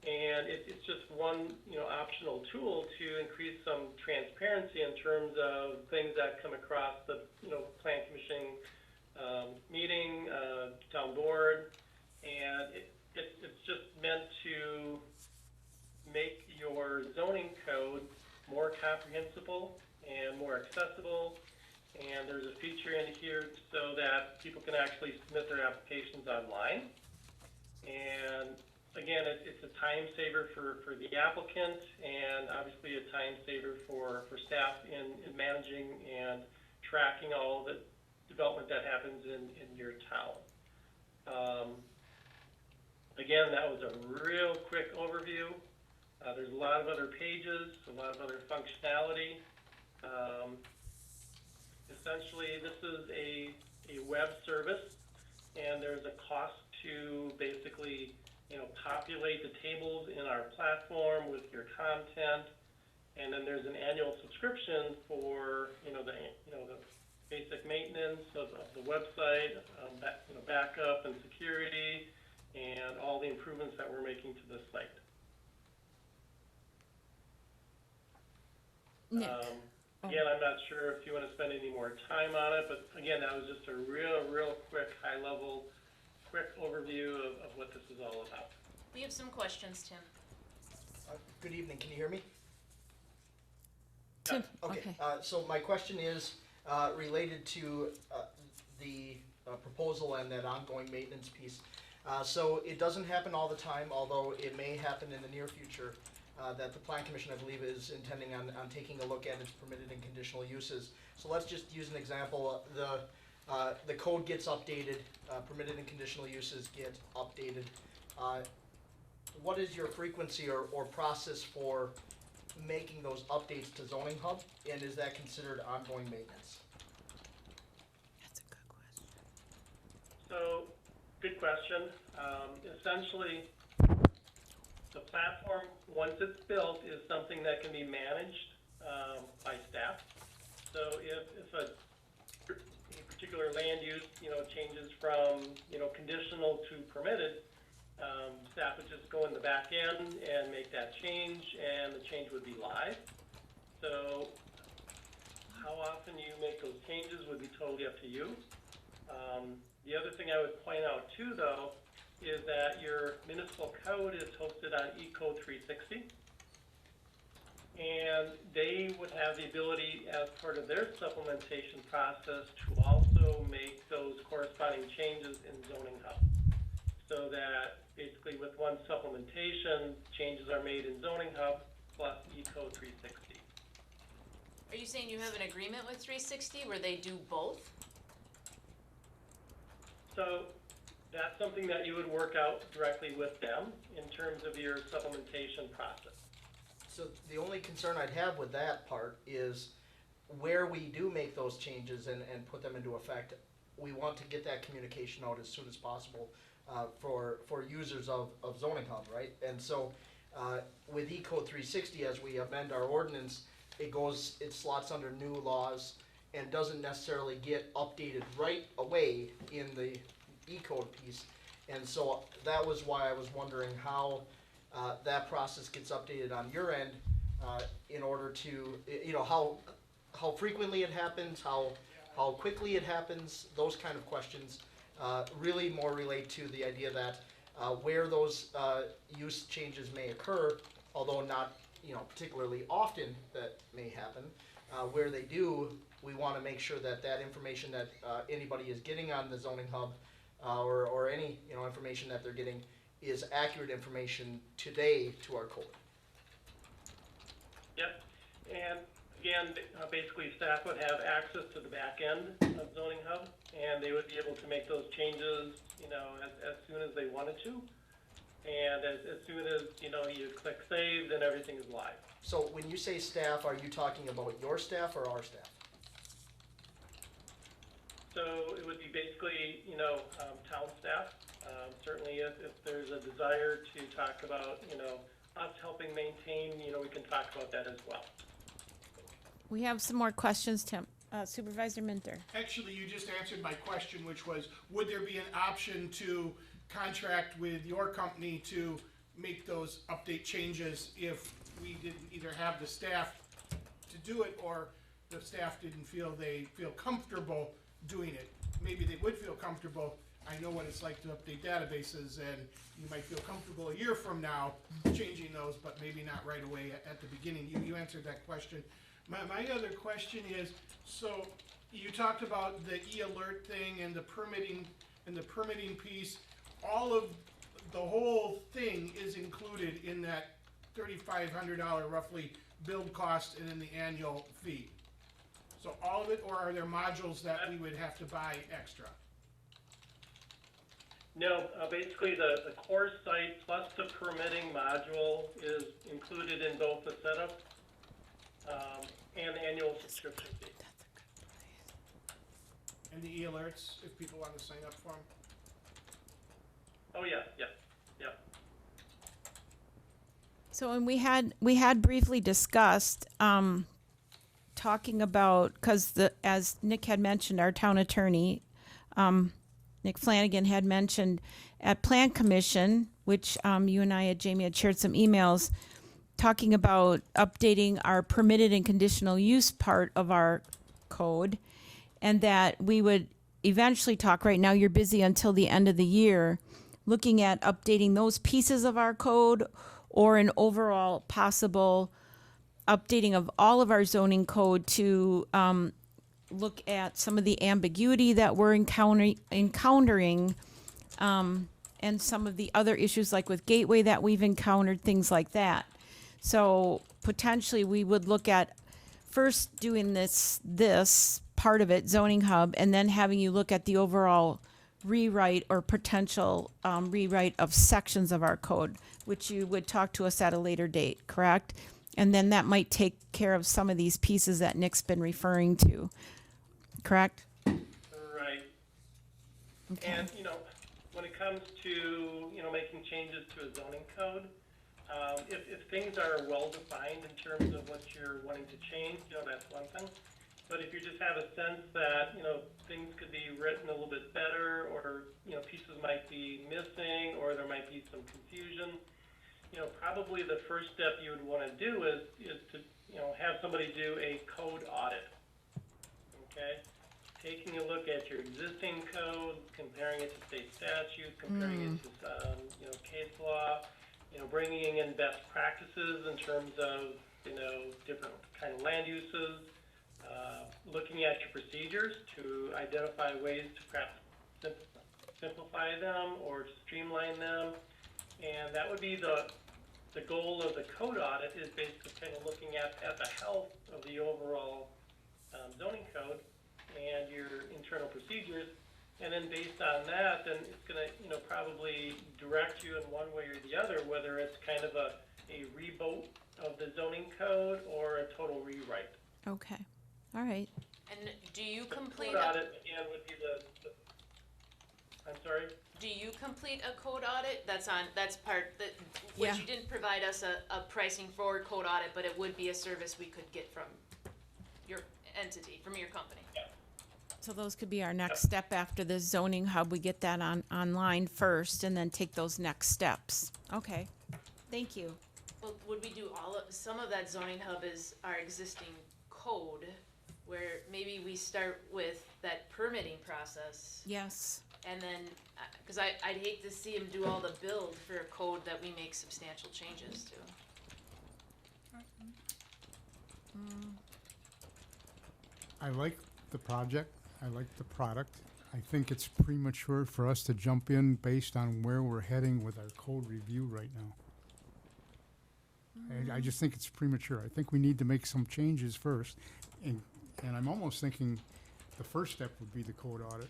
And it's just one, you know, optional tool to increase some transparency in terms of things that come across the, you know, plan commission meeting, town board, and it's just meant to make your zoning code more comprehensible and more accessible. And there's a feature in here so that people can actually submit their applications online. And again, it's a time saver for the applicant, and obviously a time saver for staff in managing and tracking all the development that happens in your town. Again, that was a real quick overview. There's a lot of other pages, a lot of other functionality. Essentially, this is a web service, and there's a cost to basically, you know, populate the tables in our platform with your content, and then there's an annual subscription for, the basic maintenance of the website, backup and security, and all the improvements that we're making to the site. Nick. Again, I'm not sure if you want to spend any more time on it, but again, that was just a real quick, high-level, quick overview of what this is all about. We have some questions, Tim. Good evening, can you hear me? Tim, Okay, so my question is related to the proposal and that ongoing maintenance piece. So it doesn't happen all the time, although it may happen in the near future, that the Plan Commission, I believe, is intending on taking a look at its permitted and conditional uses. So let's just use an example. The code gets updated, permitted and conditional uses get updated. What is your frequency or process for making those updates to Zoning Hub, and is that considered ongoing maintenance? That's a good question. So, good question. Essentially, the platform, once it's built, is something that can be managed by staff. So if a particular land use, changes from, conditional to permitted, staff would just go in the back end and make that change, and the change would be live. So how often you make those changes would be totally up to you. The other thing I would point out too, though, is that your municipal code is hosted on eCode 360. And they would have the ability, as part of their supplementation process, to also make those corresponding changes in Zoning Hub. So that basically with one supplementation, changes are made in Zoning Hub plus eCode 360. Are you saying you have an agreement with 360 where they do both? So that's something that you would work out directly with them in terms of your supplementation process. So the only concern I'd have with that part is where we do make those changes and put them into effect, we want to get that communication out as soon as possible for users of Zoning Hub, right? And so with eCode 360, as we amend our ordinance, it slots under new laws and doesn't necessarily get updated right away in the eCode piece. And so that was why I was wondering how that process gets updated on your end in order to, how frequently it happens, how quickly it happens, those kind of questions really more relate to the idea that where those use changes may occur, although not particularly often that may happen, where they do, we want to make sure that that information that anybody is getting on the Zoning Hub or any information that they're getting is accurate information today to our code. Yep, and again, basically staff would have access to the back end of Zoning Hub, and they would be able to make those changes, you know, as soon as they wanted to. And as soon as, you know, you click save, then everything is live. So when you say staff, are you talking about your staff or our staff? So it would be basically, you know, town staff. Certainly if there's a desire to talk about, you know, us helping maintain, you know, we can talk about that as well. We have some more questions, Tim. Supervisor Minter. Actually, you just answered my question, which was, would there be an option to contract with your company to make those update changes if we didn't either have the staff to do it, or the staff didn't feel comfortable doing it? Maybe they would feel comfortable. I know what it's like to update databases, and you might feel comfortable a year from now changing those, but maybe not right away at the beginning. You answered that question. My other question is, so you talked about the e-alert thing and the permitting piece. All of the whole thing is included in that $3,500 roughly build cost and then the annual fee. So all of it, or are there modules that we would have to buy extra? No, basically the core site plus the permitting module is included in both the setup and annual subscription fee. And the e-alerts, if people want to sign up for them? Oh, yeah. So, and we had briefly discussed, talking about, because as Nick had mentioned, our town attorney, Nick Flanagan had mentioned at Plan Commission, which you and I, Jamie, had shared some emails talking about updating our permitted and conditional use part of our code, and that we would eventually talk. Right now, you're busy until the end of the year, looking at updating those pieces of our code, or an overall possible updating of all of our zoning code to look at some of the ambiguity that we're encountering, and some of the other issues like with Gateway that we've encountered, things like that. So potentially we would look at first doing this part of it, Zoning Hub, and then having you look at the overall rewrite or potential rewrite of sections of our code, which you would talk to us at a later date, correct? And then that might take care of some of these pieces that Nick's been referring to, correct? Right. Okay. And, you know, when it comes to, you know, making changes to a zoning code, if things are well-defined in terms of what you're wanting to change, you know, that's one thing. But if you just have a sense that, you know, things could be written a little bit better, or, you know, pieces might be missing, or there might be some confusion, you know, probably the first step you would want to do is to, you know, have somebody do a code audit. Okay? Taking a look at your existing code, comparing it to state statute, comparing it to, you know, case law, you know, bringing in best practices in terms of, you know, different kind of land uses, looking at your procedures to identify ways to perhaps simplify them or to streamline them. And that would be the goal of the code audit, is basically kind of looking at the health of the overall zoning code and your internal procedures. And then based on that, then it's going to, you know, probably direct you in one way or the other, whether it's kind of a reboot of the zoning code or a total rewrite. Okay. All right. And do you complete, Code audit, again, would be I'm sorry? do you complete a code audit? That's part, Yeah. which you didn't provide us a pricing for code audit, but it would be a service we could get from your entity, from your company. So those could be our next step after the Zoning Hub. We get that online first, and then take those next steps. Okay. Thank you. Well, would we do some of that zoning hub is our existing code, where maybe we start with that permitting process, Yes. and then, cause I'd hate to see him do all the build for a code that we make substantial changes to. I like the project. I like the product. I think it's premature for us to jump in based on where we're heading with our code review right now. I just think it's premature. I think we need to make some changes first. And I'm almost thinking the first step would be the code audit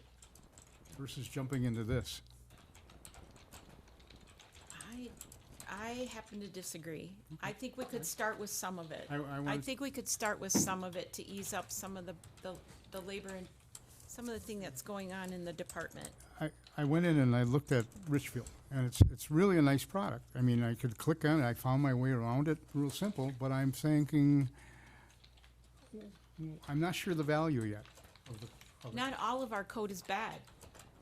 versus jumping into this. I happen to disagree. I think we could start with some of it. I I wanted- think we could start with some of it to ease up some of the labor and some of the thing that's going on in the department. I went in and I looked at Richfield, and it's really a nice product. I mean, I could click on it, I found my way around it, real simple, but I'm thinking, I'm not sure the value yet of it. Not all of our code is bad.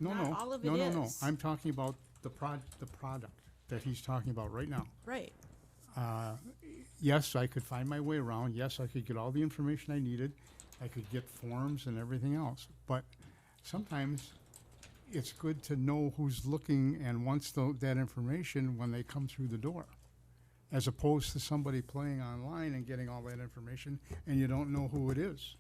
No, not no, all of no, it no, no. is. I'm talking about the product that he's talking about right now. Right. Yes, I could find my way around. Yes, I could get all the information I needed. I could get forms and everything else. But sometimes it's good to know who's looking and wants that information when they come through the door, as opposed to somebody playing online and getting all that information and you don't know who it is.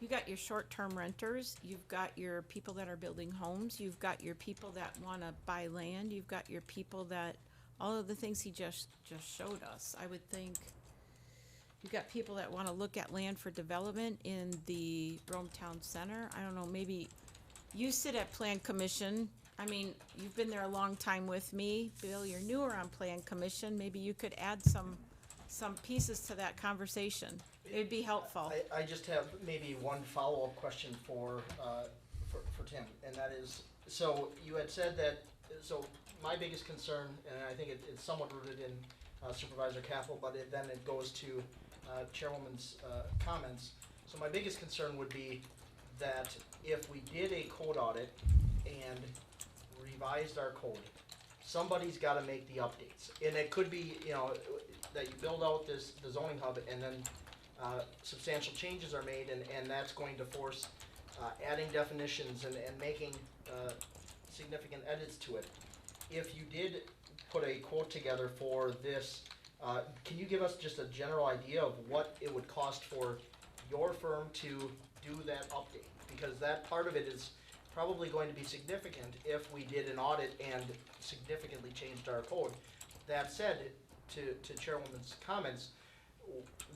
You got your short-term renters, you've got your people that are building homes, you've got your people that want to buy land, you've got your people that, all of the things he just showed us. I would think you've got people that want to look at land for development in the Rome Town Center. I don't know, maybe you sit at Plan Commission. I mean, you've been there a long time with me. Bill, you're newer on Plan Commission. Maybe you could add some pieces to that conversation. It'd be helpful. I just have maybe one follow-up question for Tim, and that is, so you had said that, so my biggest concern, and I think it's somewhat rooted in Supervisor Capital, but then it goes to Chairwoman's comments. So my biggest concern would be that if we did a code audit and revised our code, somebody's gotta make the updates. And it could be, that you build out the zoning hub and then substantial changes are made, and that's going to force adding definitions and making significant edits to it. If you did put a quote together for this, can you give us just a general idea of what it would cost for your firm to do that update? Because that part of it is probably going to be significant if we did an audit and significantly changed our code. That said, to Chairwoman's comments,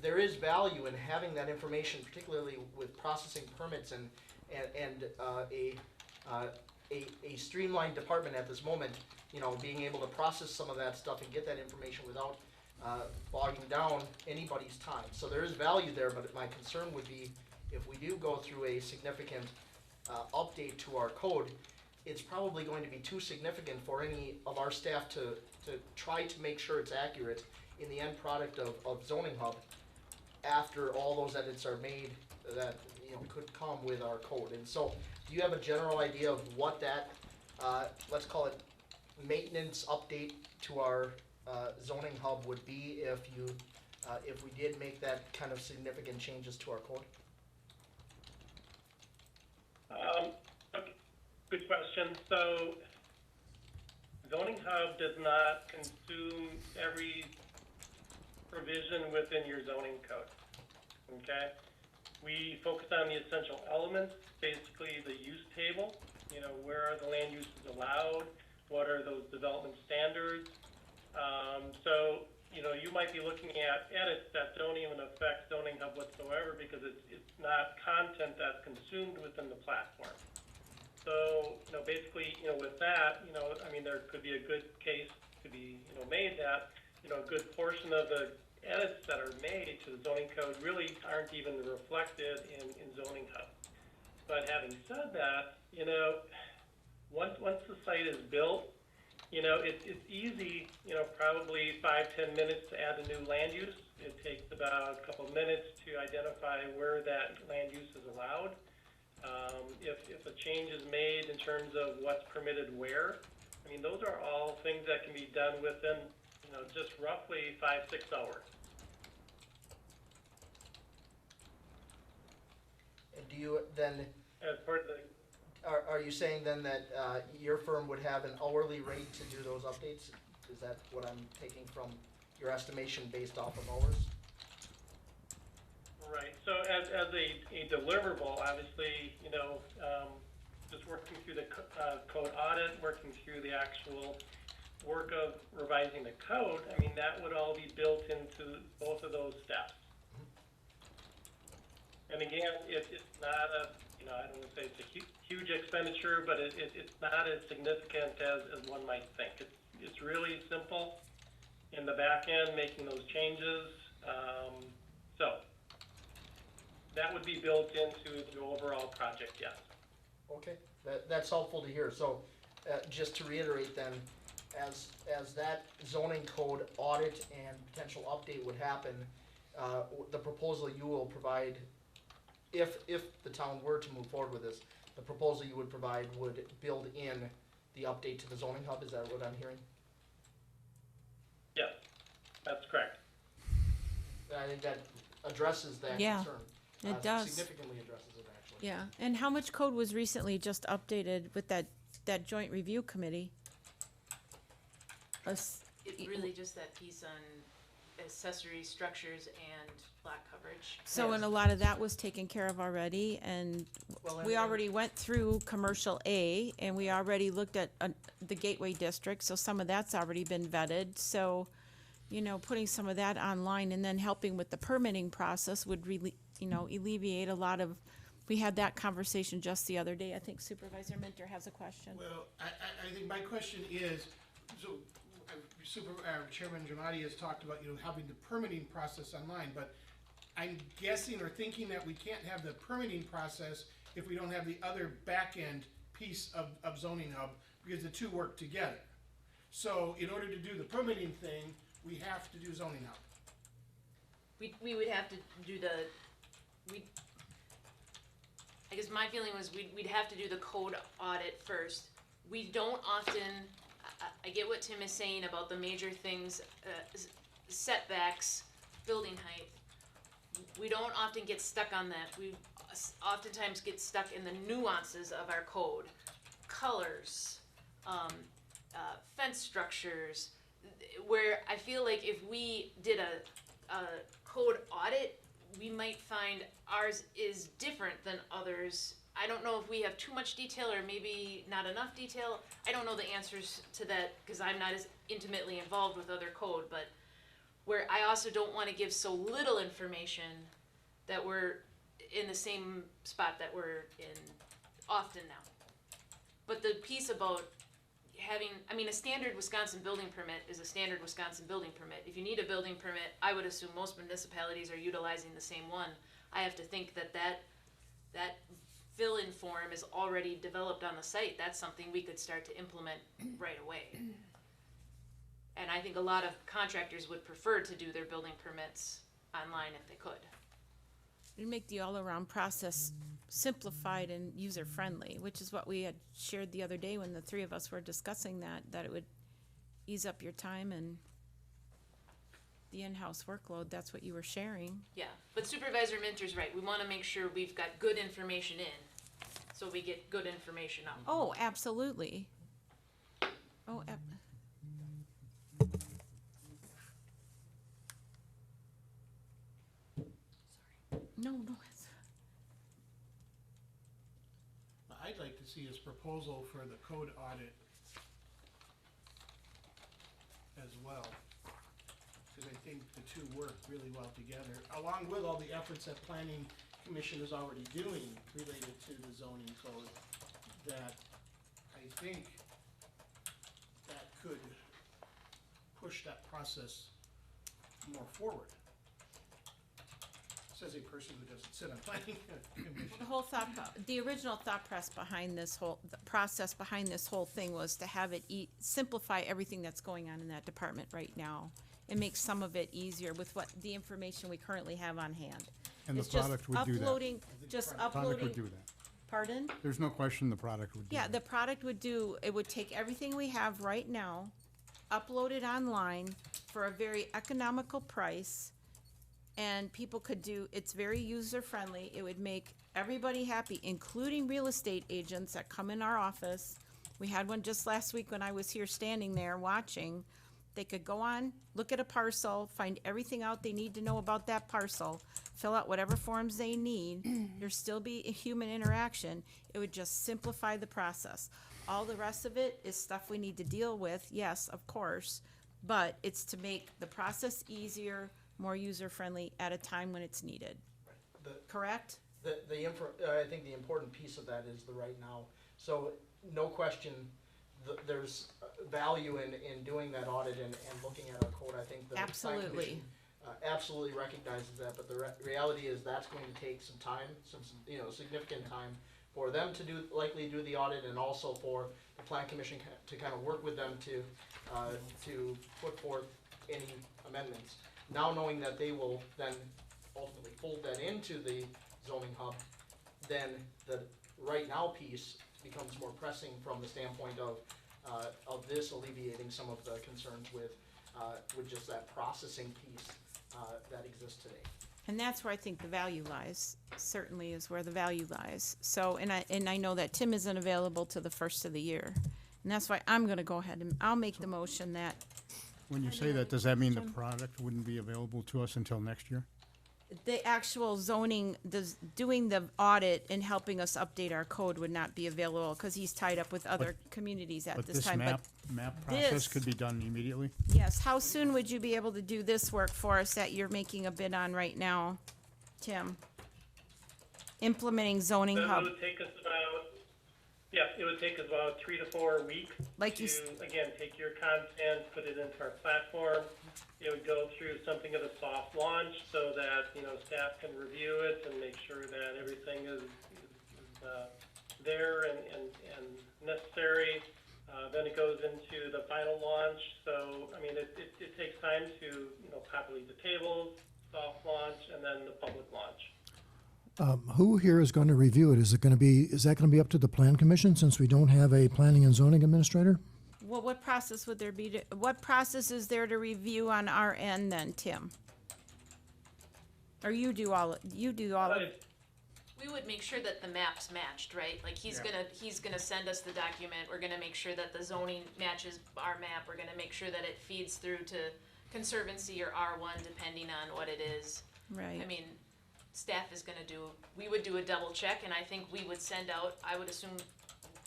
there is value in having that information, particularly with processing permits and a streamlined department at this moment, being able to process some of that stuff and get that information without bogging down anybody's time. So there is value there, but my concern would be if we do go through a significant update to our code, it's probably going to be too significant for any of our staff to try to make sure it's accurate in the end product of Zoning Hub after all those edits are made that could come with our code. And so, do you have a general idea of what that, let's call it maintenance update to our Zoning Hub would be if we did make that kind of significant changes to our code? Okay, good question. So, Zoning Hub does not consume every provision within your zoning code, okay? We focus on the essential elements, basically the use table, where are the land uses allowed, what are those development standards. So, you might be looking at edits that don't even affect Zoning Hub whatsoever because it's not content that's consumed within the platform. So, basically, with that, there could be a good case to be, made that, a good portion of the edits that are made to the zoning code really aren't even reflected in Zoning Hub. But having said that, once the site is built, it's easy, probably 5-10 minutes to add a new land use. It takes about a couple minutes to identify where that land use is allowed. If a change is made in terms of what's permitted where, those are all things that can be done within, just roughly 5-6 hours. And do you then, As part of the are you saying then that your firm would have an hourly rate to do those updates? Is that what I'm taking from your estimation based off of hours? Right, so as a deliverable, obviously, just working through the code audit, working through the actual work of revising the code, I mean, that would all be built into both of those steps. And again, it's not a, you know, I don't want to say it's a huge expenditure, but it's not as significant as one might think. It's really simple in the back end, making those changes. So that would be built into the overall project, yes. Okay, that's helpful to hear. So, just to reiterate then, as that zoning code audit and potential update would happen, the proposal you will provide, if the town were to move forward with this, the proposal you would provide would build in the update to the zoning hub, is that what I'm hearing? Yes, that's correct. And I think that addresses that Yeah, concern. it does. Significantly addresses it, actually. Yeah, and how much code was recently just updated with that joint review committee? It's really just that piece on accessory structures and lot coverage. So, and a lot of that was taken care of already, and Well, we and- already went through commercial A, and we already looked at the Gateway District, so some of that's already been vetted, so, you know, putting some of that online and then helping with the permitting process would really, you know, alleviate a lot of, we had that conversation just the other day. I think Supervisor Minter has a question. Well, I think my question is, so Chairman Jamadi has talked about, you know, having the permitting process online, but I'm guessing or thinking that we can't have the permitting process if we don't have the other back end piece of zoning hub, because the two work together. So in order to do the permitting thing, we have to do zoning hub. We would have to do I guess my feeling was we'd have to do the code audit first. We don't often, I get what Tim is saying about the major things, setbacks, building height. We don't often get stuck on that. We oftentimes get stuck in the nuances of our code. Colors, fence structures, where I feel like if we did a code audit, we might find ours is different than others. I don't know if we have too much detail or maybe not enough detail. I don't know the answers to that because I'm not as intimately involved with other code, but where I also don't want to give so little information that we're in the same spot that we're in often now. But the piece about having, I mean, a standard Wisconsin building permit is a standard Wisconsin building permit. If you need a building permit, I would assume most municipalities are utilizing the same one. I have to think that fill-in form is already developed on the site. That's something we could start to implement right away. And I think a lot of contractors would prefer to do their building permits online if they could. It'd make the all-around process simplified and user-friendly, which is what we had shared the other day when the three of us were discussing that it would ease up your time and the in-house workload. That's what you were sharing. Yeah, but Supervisor Minter's right. We want to make sure we've got good information in, so we get good information out. Oh, absolutely. Oh, no, it's. I'd like to see his proposal for the code audit as well, because I think the two work really well together, along with all the efforts that Planning Commission is already doing related to the zoning code, that I think that could push that process more forward. Says a person who doesn't sit on Planning Commission. The whole the original thought process behind this whole thing was to have it simplify everything that's going on in that department right now and make some of it easier with what the information we currently have on hand. And the It's just product would do that. uploading, just The product uploading. would do that. Pardon? There's no question the product would do Yeah, that. the product it would take everything we have right now, upload it online for a very economical price, and people could it's very user-friendly. It would make everybody happy, including real estate agents that come in our office. We had one just last week when I was here standing there watching. They could go on, look at a parcel, find everything out they need to know about that parcel, fill out whatever forms they need. There'd still be a human interaction. It would just simplify the process. All the rest of it is stuff we need to deal with, yes, of course, but it's to make the process easier, more user-friendly at a time when it's needed. The- Correct? I think the important piece of that is the right now. So, no question, there's value in doing that audit and looking at our code. I think the Plan Absolutely. Commission, absolutely recognizes that, but the reality is that's going to take some time, some significant time for them to likely do the audit, and also for the Plan Commission to kind of work with them to put forth any amendments. Now knowing that they will then ultimately fold that into the zoning hub, then the right now piece becomes more pressing from the standpoint of this alleviating some of the concerns with just that processing piece that exists today. And that's where I think the value lies, certainly is where the value lies. So, and I know that Tim isn't available to the first of the year. And that's why I'm gonna go ahead and I'll make the motion that When you say that, does that mean the product wouldn't be available to us until next year? the actual zoning, doing the audit and helping us update our code would not be available, cause he's tied up with other communities at But this this time. But map process this- could be done immediately? yes, how soon would you be able to do this work for us that you're making a bid on right now, Tim? Implementing zoning That hub, would take us about, it would take us about 3 to 4 weeks Like you to, again, take your content, put it into our platform. It would go through something of a soft launch so that, staff can review it and make sure that everything is there and necessary. Then it goes into the final launch. So, I mean, it takes time to, populate the tables, soft launch, and then the public launch. Who here is going to review it? Is that going to be up to the Plan Commission since we don't have a planning and zoning administrator? well, what process would there be what process is there to review on our end then, Tim? Or you do all of We would make sure that the map's matched, right? Like he's gonna send us the document, we're gonna make sure that the zoning matches our map, we're gonna make sure that it feeds through to Conservancy or R1, depending on what it is. right. I mean, staff is gonna we would do a double check, and I think we would send out, I would assume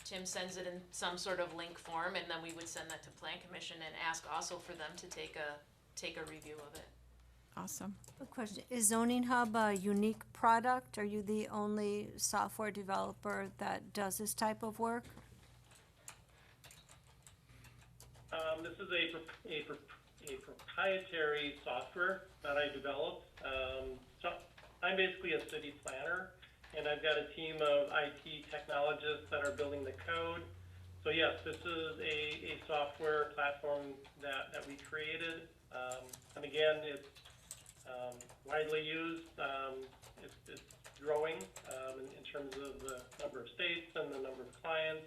Tim sends it in some sort of link form, and then we would send that to Plan Commission and ask also for them to take a review of it. Awesome. A question, is Zoning Hub a unique product? Are you the only software developer that does this type of work? This is a proprietary software that I developed. So I'm basically a city planner, and I've got a team of IT technologists that are building the code. So yes, this is a software platform that we created. And again, it's widely used. It's growing in terms of the number of states and the number of clients.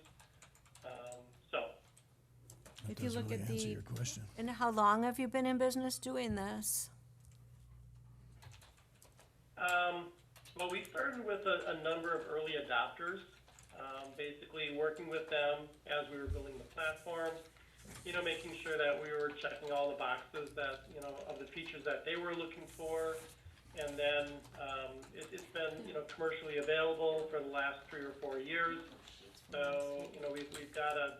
That If you doesn't look really at answer the- your question. And how long have you been in business doing this? Well, we started with a number of early adopters, basically working with them as we were building the platform, making sure that we were checking all the boxes that, of the features that they were looking for. And then it's been, commercially available for the last 3 or 4 years. So, we've got a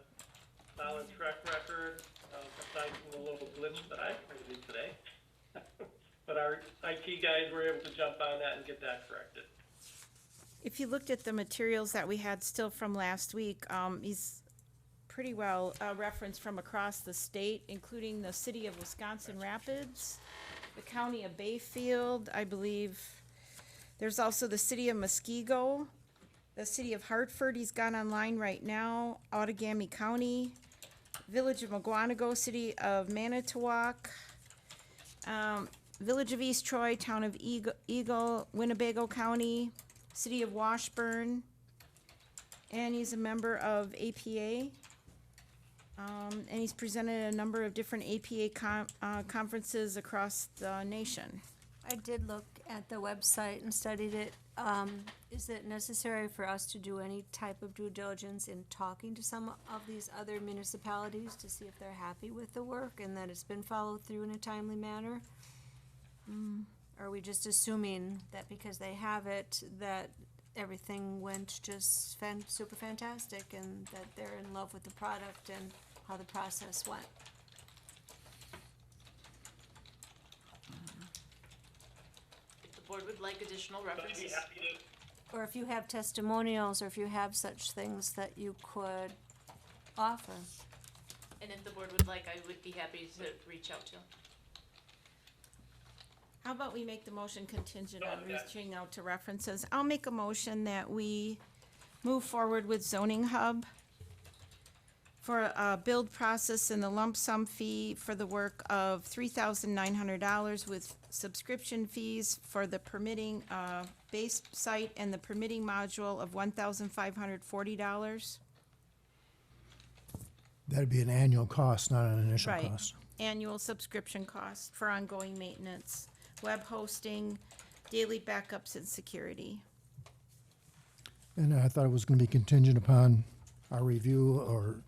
solid track record, aside from the little glitch that I created today. But our IT guys were able to jump on that and get that corrected. If you looked at the materials that we had still from last week, he's pretty well referenced from across the state, including the city of Wisconsin Rapids, the county of Bayfield, I believe. There's also the city of Muskego, the city of Hartford, he's got online right now, Outagamie County, village of Mugwanago, city of Manitowoc, village of East Troy, town of Eagle, Winnebago County, city of Washburn, and he's a member of APA. And he's presented a number of different APA conferences across the nation. I did look at the website and studied it. Is it necessary for us to do any type of due diligence in talking to some of these other municipalities to see if they're happy with the work and that it's been followed through in a timely manner? Are we just assuming that because they have it, that everything went just super fantastic, and that they're in love with the product and how the process went. If the board would like additional I'd be references. happy to Or if you have testimonials, or if you have such things that you could offer. And if the board would like, I would be happy to reach out to. How about we make the motion contingent on Okay. reaching out to references? I'll make a motion that we move forward with Zoning Hub for a build process and the lump sum fee for the work of $3,900 with subscription fees for the permitting, base site and the permitting module of $1,540. That'd be an annual cost, not an initial Right. cost. Annual subscription cost for ongoing maintenance, web hosting, daily backups and security. And I thought it was gonna be contingent upon our review or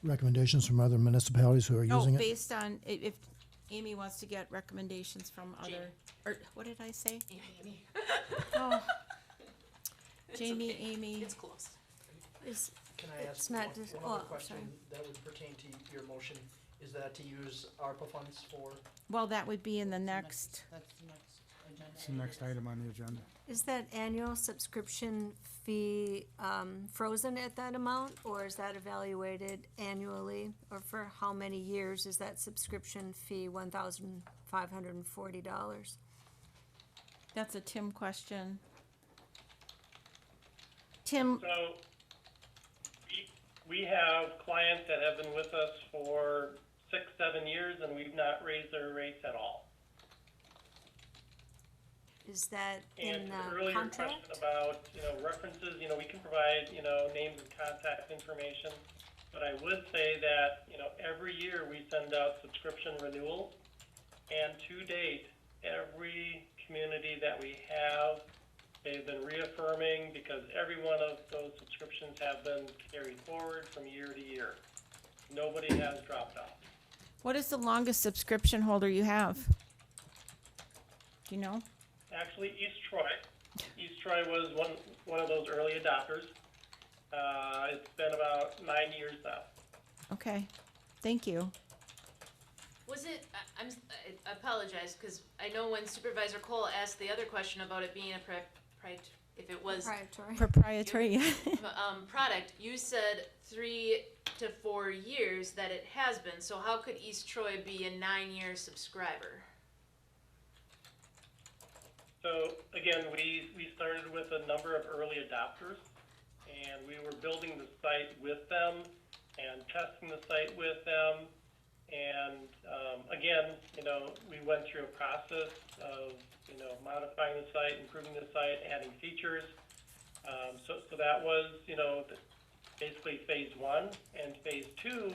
recommendations from other municipalities who are Oh, using it. based on, if Amy wants to get recommendations from other, or what did I say? Amy. Oh, It's Jamie, okay. Amy. It's close. Is, Can I It's ask not one, just- one oh, other sorry. question that would pertain to your motion? Is that to use ARPA funds for? Well, that would be in the next, It's the next item on the agenda. is that annual subscription fee, frozen at that amount, or is that evaluated annually? Or for how many years is that subscription fee $1,540? that's a Tim question. Tim, So, we have clients that have been with us for 6, 7 years, and we've not raised their rates at all. Is that And in to the the earlier contract? question about, references, we can provide, names and contact information. But I would say that, every year we send out subscription renewals. And to date, every community that we have, they've been reaffirming because every one of those subscriptions have been carried forward from year to year. Nobody has dropped off. what is the longest subscription holder you have? Do you know? Actually, East Troy. East Troy was one of those early adopters. It's been about 9 years now. Okay, thank you. Was it, I apologize, because I know when Supervisor Cole asked the other question about it being a if it was Proprietary. Proprietary, product, you said 3 to 4 years that it has been, so how could East Troy be a 9-year subscriber? So again, we started with a number of early adopters, and we were building the site with them and testing the site with them. And again, we went through a process of modifying the site, improving the site, adding features. So that was basically phase 1, and phase 2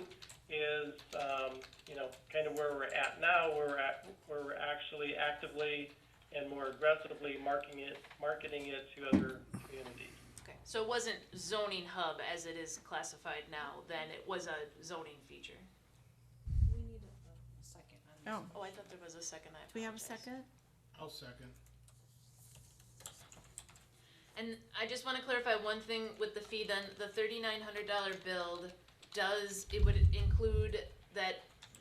is kind of where we're at now, where we're actually actively and more aggressively marketing it to other communities. Okay, so it wasn't zoning hub as it is classified now, then it was a zoning feature. We need a second on Oh, Oh, I thought there was a second. I do we have a apologize. second? I'll second. And I just want to clarify one thing with the fee. Then the $3,900 build would include that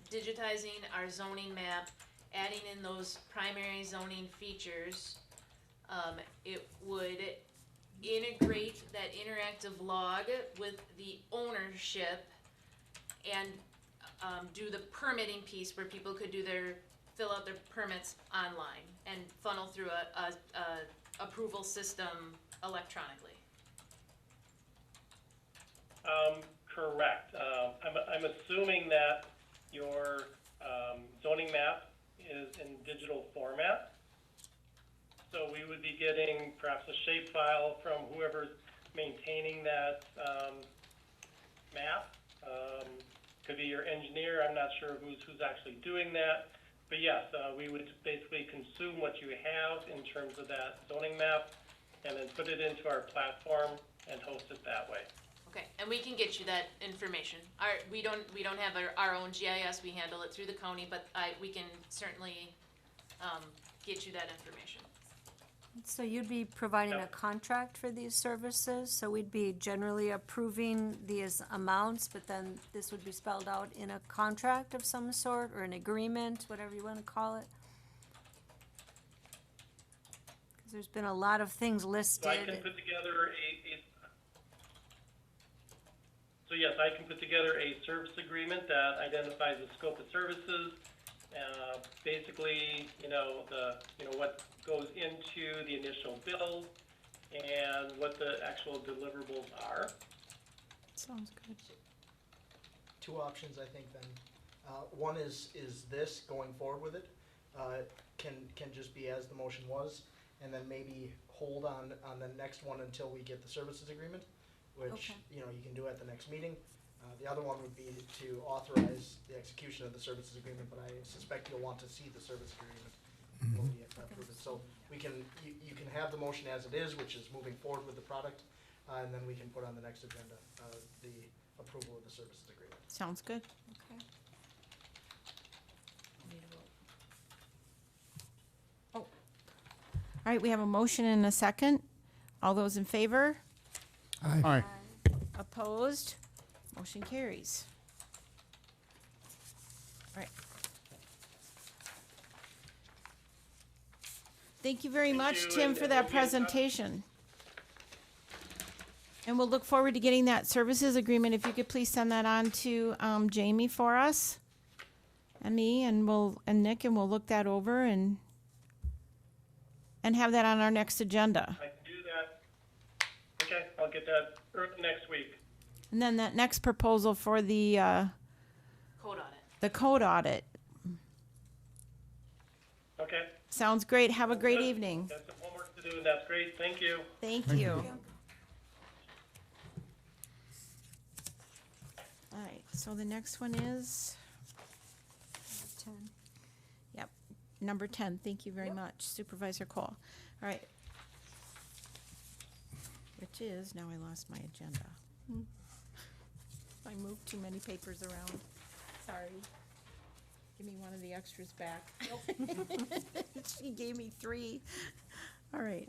digitizing our zoning map, adding in those primary zoning features. It would integrate that interactive log with the ownership and do the permitting piece where people could fill out their permits online and funnel through a approval system electronically. Correct. I'm assuming that your zoning map is in digital format. So we would be getting perhaps a shape file from whoever's maintaining that map. Could be your engineer. I'm not sure who's actually doing that. But yes, we would basically consume what you have in terms of that zoning map and then put it into our platform and host it that way. Okay, and we can get you that information. We don't have our own GIS. We handle it through the county, but we can certainly get you that information. So you'd be providing a contract for these services, so we'd be generally approving these amounts, but then this would be spelled out in a contract of some sort, or an agreement, whatever you wanna call it? Cause there's been a lot of things listed. So I can put together so yes, I can put together a service agreement that identifies the scope of services, basically, what goes into the initial bill and what the actual deliverables are. Sounds good. Two options, I think, then. One is this, going forward with it, can just be as the motion was, and then maybe hold on the next one until we get the services agreement, which, Okay. you can do at the next meeting. The other one would be to authorize the execution of the services agreement, but I suspect you'll want to see the service agreement before we approve it. So you can have the motion as it is, which is moving forward with the product, and then we can put on the next agenda, the approval of the services agreement. Sounds good. Okay. All right, we have a motion and a second. All those in favor? Aye. Opposed? Motion carries. All right. Thank you very much, you, Tim, and for then that we'll get, presentation. And we'll look forward to getting that services agreement. If you could please send that on to Jamie for us and me, and Nick, and we'll look that over and have that on our next agenda. I can do that. Okay, I'll get that early next week. And then that next proposal for the Code audit. the code audit. Okay. Sounds great. Have a great Good. evening. Got some homework to do, and that's great. Thank you. Thank you. All right, so the next one is, 10. yep, number 10. Thank you very much, Supervisor Cole. All right. Which is, now I lost my agenda. I moved too many papers around. Sorry. Give me one of the extras back. She gave me 3. All right.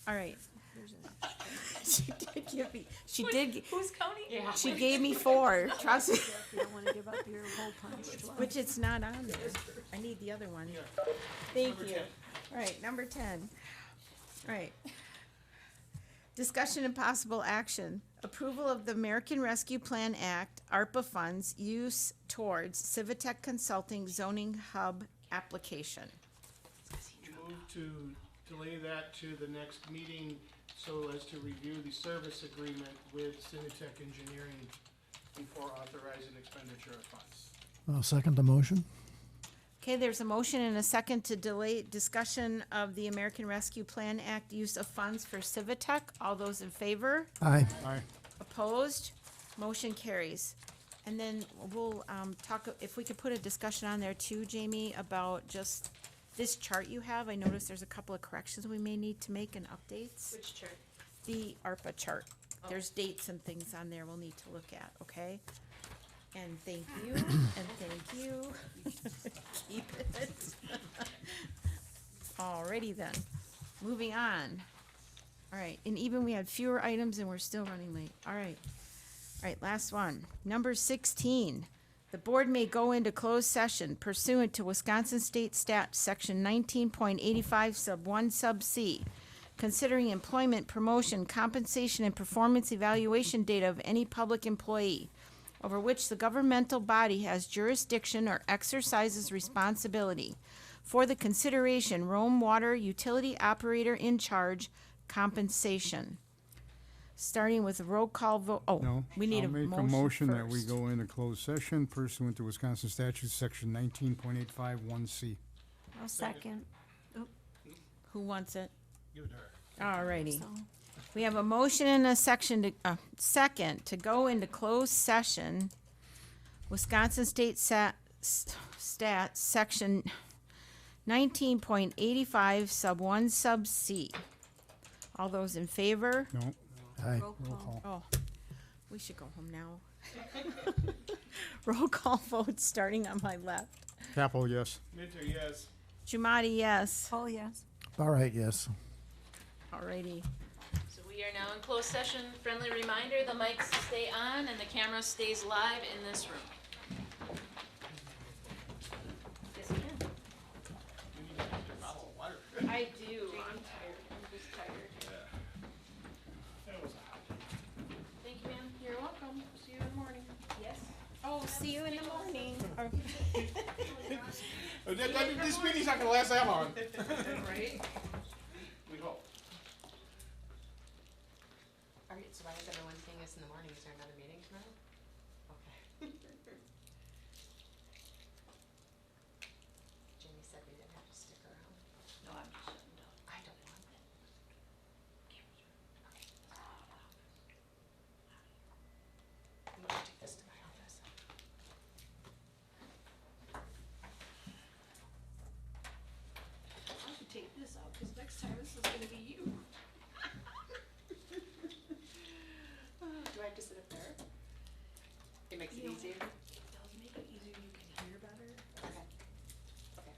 All right. She did give me, Who's counting? Yeah. she gave me 4, trust me. You don't wanna give up your whole punch. Which it's not on there. I need the other one. Thank you. All right, number 10. All right. Discussion and possible action. Approval of the American Rescue Plan Act, ARPA funds, use towards Civitech Consulting zoning hub application. Move to delay that to the next meeting so as to review the service agreement with Cinetech Engineering before authorizing expenditure of funds. I'll second the motion. Okay, there's a motion and a second to delay discussion of the American Rescue Plan Act use of funds for Civitech. All those in favor? Aye. Aye. Opposed? Motion carries. And then we'll talk, if we could put a discussion on there too, Jamie, about just this chart you have. I noticed there's a couple of corrections we may need to make and updates. Which chart? The ARPA chart. There's dates and things on there we'll need to look at, okay? And thank you, and thank you. Keep it. Alrighty then, moving on. All right, and even we had fewer items and we're still running late. All right, last one. Number 16. The board may go into closed session pursuant to Wisconsin State Stat Section 19.85 Sub 1 Sub C, considering employment, promotion, compensation, and performance evaluation data of any public employee over which the governmental body has jurisdiction or exercises responsibility for the consideration Rome Water Utility Operator in Charge compensation. Starting with a roll call vote. Oh, No. we need I'll a make a motion motion that we first. go into closed session pursuant to Wisconsin statute, section 19.851C. I'll second. Who wants it? Give it to her. All righty. So, We have a motion and a second to go into closed session. Wisconsin State Stat Section 19.85 Sub 1 Sub C. All those in favor? No, Aye. roll call. Oh, we should go home now. Roll call vote starting on my left. Capel, yes. Minter, yes. Jumati, yes. Oh, yes. All right, yes. Alrighty. So we are now in closed session. Friendly reminder, the mics stay on and the camera stays live in this room. Yes, you can. I do. I'm tired. I'm just tired. Thank you, ma'am. You're welcome. See you in the morning. Yes. Oh, see you in the morning. This meeting's not gonna last that long. Right? We hope. All right, so why is everyone seeing us in the morning? Is there another meeting tomorrow? Okay. Jamie said we didn't have to stick around. No, I'm just shutting down. I don't want it. I'm gonna take this to my office. I should take this out, cause next time this is gonna be you. Do I have to sit up there? It makes it easier? It does make it easier, you can hear better. Okay. Okay.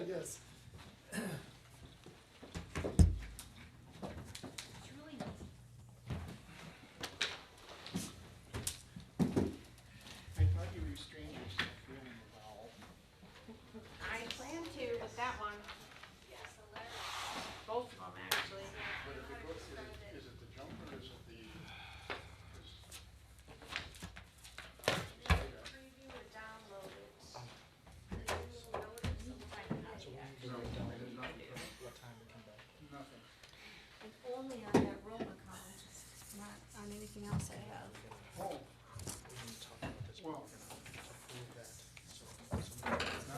Yes. I thought you restrained yourself really well. I plan to, but that one. Both of them, actually. But if it goes, is it the jump or is it the? Preview or download it. Preview or notice, and we'll find out. So we need to write down what time to come back. Nothing. And only on that Rome account, not on anything else I have. Oh, We need to talk about this. well, Approve that.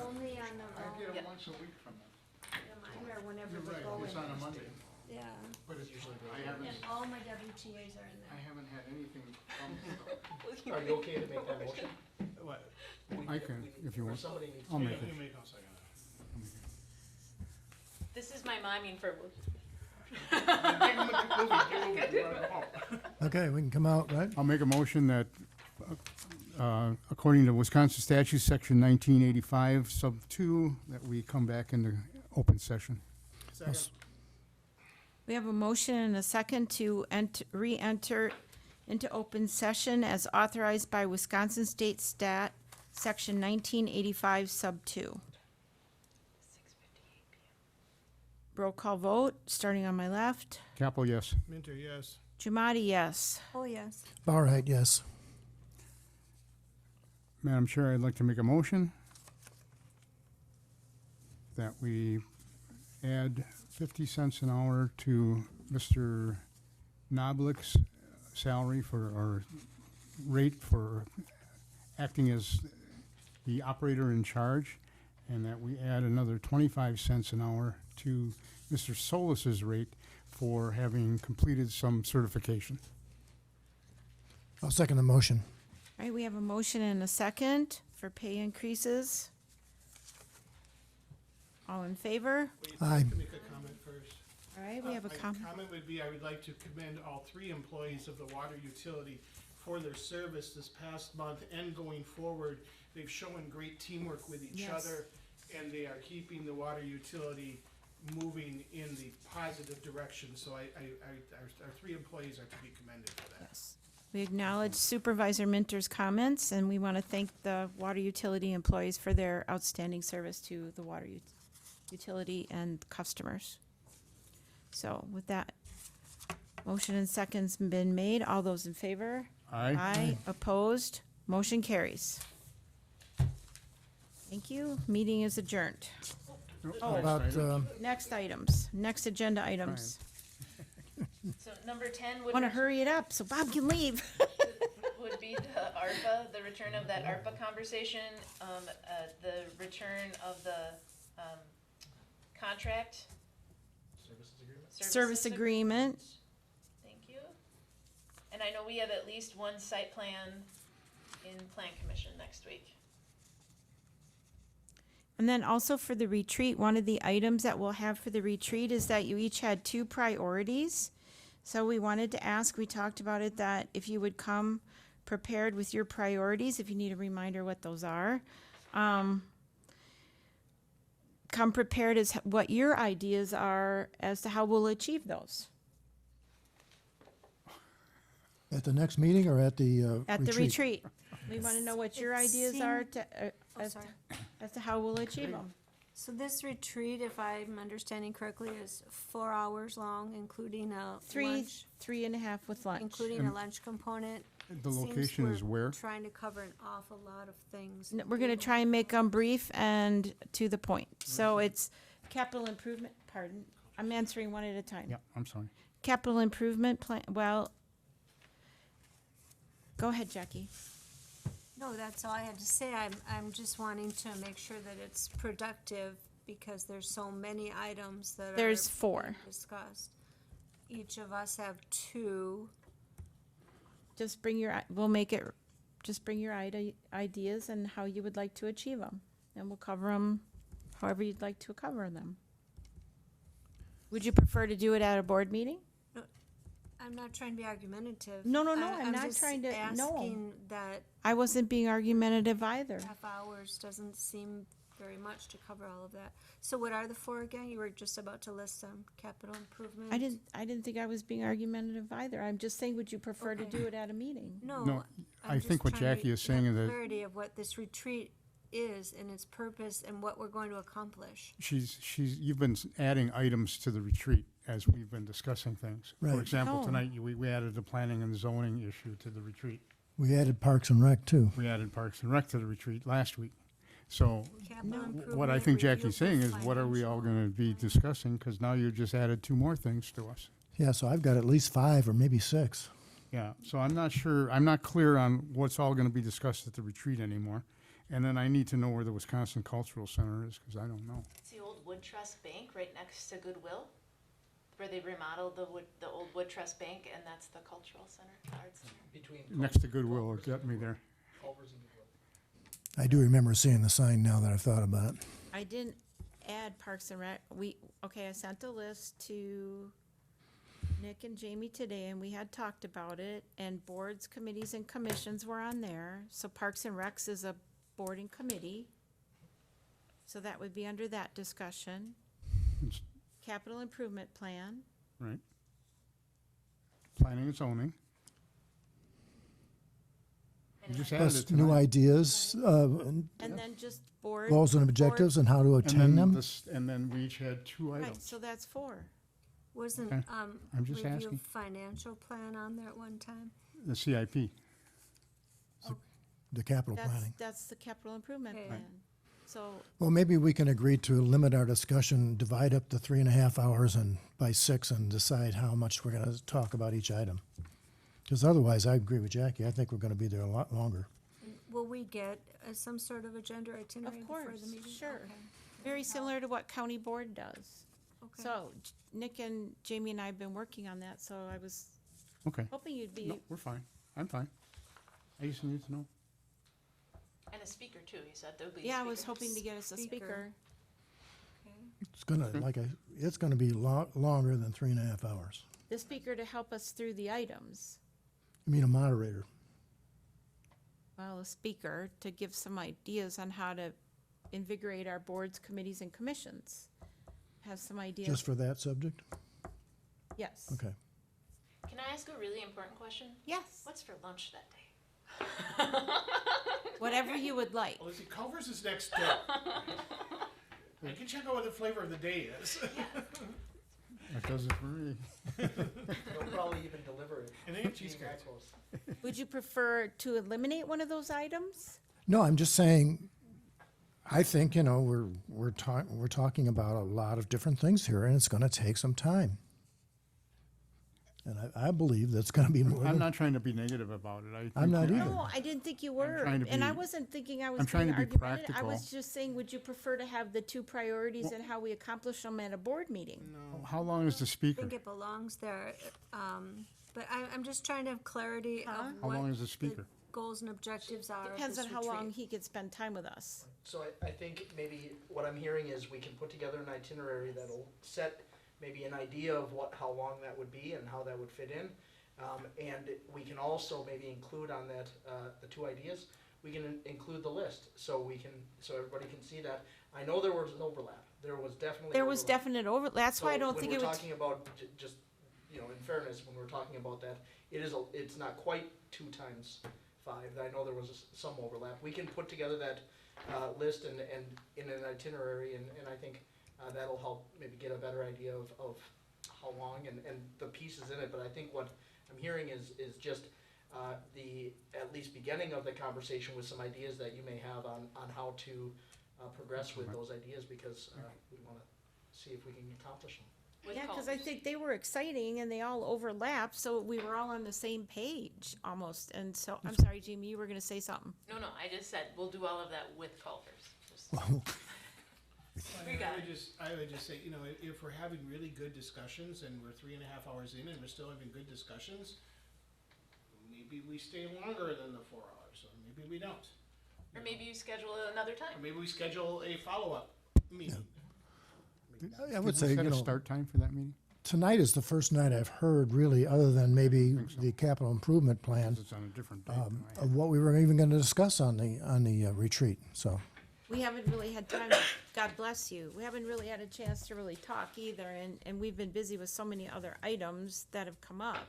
Only on the I Rome, get it once a week from them. mine are whenever You're they right, go in. it's on a Monday, Yeah, but it's usually, I and haven't, all my WTAs are in I there. haven't had anything from them. Are you okay to make that motion? What? I can, if you Or want. somebody needs I'll to. make it. You make, I'll second it. This is my miming for, Give him a Okay, we can come out, right? I'll make a motion that, according to Wisconsin statute, section 1985, sub 2, that we come back into open session. Second. We have a motion and a second to re-enter into open session as authorized by Wisconsin State Stat, Section 1985, Sub 2. Roll call vote, starting on my left. Capel, yes. Minter, yes. Jumati, yes. Oh, yes. Barheit, yes. Madam Chair, I'd like to make a motion that we add 50 cents an hour to Mr. Noblick's salary for, or rate for acting as the operator in charge, and that we add another 25 cents an hour to Mr. Solis's rate for having completed some certification. I'll second the motion. All right, we have a motion and a second for pay increases. All in favor? Wait, Aye. I'd like to make a comment first. All right, we have a My comment. comment would be, I would like to commend all three employees of the water utility for their service this past month and going forward. They've shown great teamwork with each Yes. other, and they are keeping the water utility moving in the positive direction. So our three employees are to be commended for that. Yes. We acknowledge Supervisor Minter's comments, and we want to thank the water utility employees for their outstanding service to the water utility and customers. So with that, motion and seconds been made. All those in favor? Aye. Aye. Opposed? Motion carries. Thank you. Meeting is adjourned. How about, Next items, next agenda items. so number 10 would Want to hurry it up so Bob can leave. would be the ARPA, the return of that ARPA conversation, the return of the contract. Services agreement? Service agreement. Thank you. And I know we have at least one site plan in Plan Commission next week. And then also for the retreat, one of the items that we'll have for the retreat is that you each had 2 priorities. So we wanted to ask, we talked about it, that if you would come prepared with your priorities, if you need a reminder what those are. Come prepared as what your ideas are as to how we'll achieve those. at the next meeting or at the retreat? At the retreat. We want to know what your It ideas are to, Oh, as, sorry. as to how we'll achieve them. So this retreat, if I'm understanding correctly, is 4 hours long, including a lunch, 3.5 with lunch. including a lunch component. The Seems location is we're where? Trying to cover an awful lot of things. We're gonna try and make them brief and to the point. So it's capital improvement, pardon, I'm answering one at a time. Yeah, I'm sorry. Capital improvement plan, well, go ahead, Jackie. No, that's all I had to say. I'm just wanting to make sure that it's productive because there's so many items that are. There's 4. being discussed. Each of us have 2. Just bring your, we'll make it, just bring your ideas and how you would like to achieve them. And we'll cover them however you'd like to cover them. Would you prefer to do it at a board meeting? I'm not trying to be argumentative. No, I'm not just trying to- no. asking that I wasn't being argumentative either. half hours doesn't seem very much to cover all of that. So what are the four again? You were just about to list some capital improvements. I didn't think I was being argumentative either. I'm just saying, would you prefer to Okay. do it at a meeting? No, No, I I'm think just what trying to Jackie is have saying is that clarity of what this retreat is and its purpose and what we're going to accomplish. you've been adding items to the retreat as we've been discussing things. For Right. example, Oh. tonight, we added the planning and zoning issue to the retreat. We added Parks and Rec too. We added Parks and Rec to the retreat last week. So Capital what I improvement, think review Jackie's for saying is, what are we all financial. gonna be discussing? Because now you just added two more things to us. Yeah, so I've got at least 5 or maybe 6. Yeah, so I'm not sure, I'm not clear on what's all gonna be discussed at the retreat anymore. And then I need to know where the Wisconsin Cultural Center is, because I don't know. It's the old Wood Trust Bank right next to Goodwill, where they remodeled the old Wood Trust Bank, and that's the cultural center, the arts center. Between Next to Goodwill, it got me there. Culvers and Goodwill. I do remember seeing the sign now that I've thought about it. I didn't add Parks and Rec. I sent a list to Nick and Jamie today, and we had talked about it, and boards, committees, and commissions were on there. So Parks and Recs is a board and committee. So that would be under that discussion. It's- Capital Improvement Plan. Right. Planning and zoning. You just added Plus it new tonight. ideas, And then just board. goals and objectives and how to And attain then them. and then we each had two Right, items. so that's 4. Wasn't, Okay. I'm just review asking. financial plan on there at one time? The CIP. The capital planning. That's the capital improvement Okay. plan. So, Well, maybe we can agree to limit our discussion, divide up the 3.5 hours and by 6 and decide how much we're gonna talk about each item. Because otherwise, I agree with Jackie, I think we're gonna be there a lot longer. Will we get some sort of agenda or itinerary of before course, the meeting? sure. Okay. Very similar to what county board does. Okay. So Nick and Jamie and I have been working on that, so I was Okay. hoping you'd be, No, we're fine. I'm fine. I just need to know. And a speaker too, you said there'll be a yeah, I was speaker. hoping to get us a speaker. Okay. It's gonna, it's gonna be longer than 3.5 hours. The speaker to help us through the items. I mean, a moderator. Well, a speaker to give some ideas on how to invigorate our boards, committees, and commissions. Have some ideas. Just for that subject? Yes. Okay. Can I ask a really important question? Yes. What's for lunch that day? Whatever you would like. Well, let's see, Culver's is next door. I can check out what the flavor of the day is. That does it for me. They'll probably even deliver it. And they have being cheesecake. that close. Would you prefer to eliminate one of those items? No, I'm just saying, I think, we're talking about a lot of different things here, and it's gonna take some time. And I believe that's gonna be more I'm than, not trying to be negative about it. I think I'm not you- either. No, I didn't think you were. trying to And I be- wasn't thinking I was I'm trying being to be argumentative. I practical. was just saying, would you prefer to have the 2 priorities and how we accomplish them at a board meeting? How long is the I speaker? think it belongs there, but I'm just trying to have clarity of Huh? How what long is the speaker? goals and objectives are of Depends this on how long retreat. he could spend time with us. So I think maybe what I'm hearing is we can put together an itinerary that'll set maybe an idea of how long that would be and how that would fit in. And we can also maybe include on that, the 2 ideas, we can include the list, so everybody can see that. I know there was an overlap, there was definitely There was overlap. definite over, that's why I So don't think it When we're would. talking about, just, in fairness, when we're talking about that, it's not quite 2 times 5. I know there was some overlap. We can put together that list and in an itinerary, and I think that'll help maybe get a better idea of how long and the pieces in it. But I think what I'm hearing is just the at least beginning of the conversation with some ideas that you may have on how to progress with those ideas, because we want to see if we can accomplish them. With Yeah, because I cultures. think they were exciting and they all overlapped, so we were all on the same page almost. And so, I'm sorry, Jamie, you were gonna say something. No, I just said we'll do all of that with Culvers. Just- We got it. I would just say, if we're having really good discussions and we're 3.5 hours in and we're still having good discussions, maybe we stay longer than the 4 hours, or maybe we don't. Or maybe you schedule it another Or time. maybe we schedule a follow-up meeting. I would Did we say, set a start time for that meeting? tonight is the first night I've heard really, other than maybe the capital improvement plan, 'Cause it's on a different date than I of what we were even gonna discuss on the retreat, so. we haven't really had time, God bless you, we haven't really had a chance to really talk either, and we've been busy with so many other items that have come up.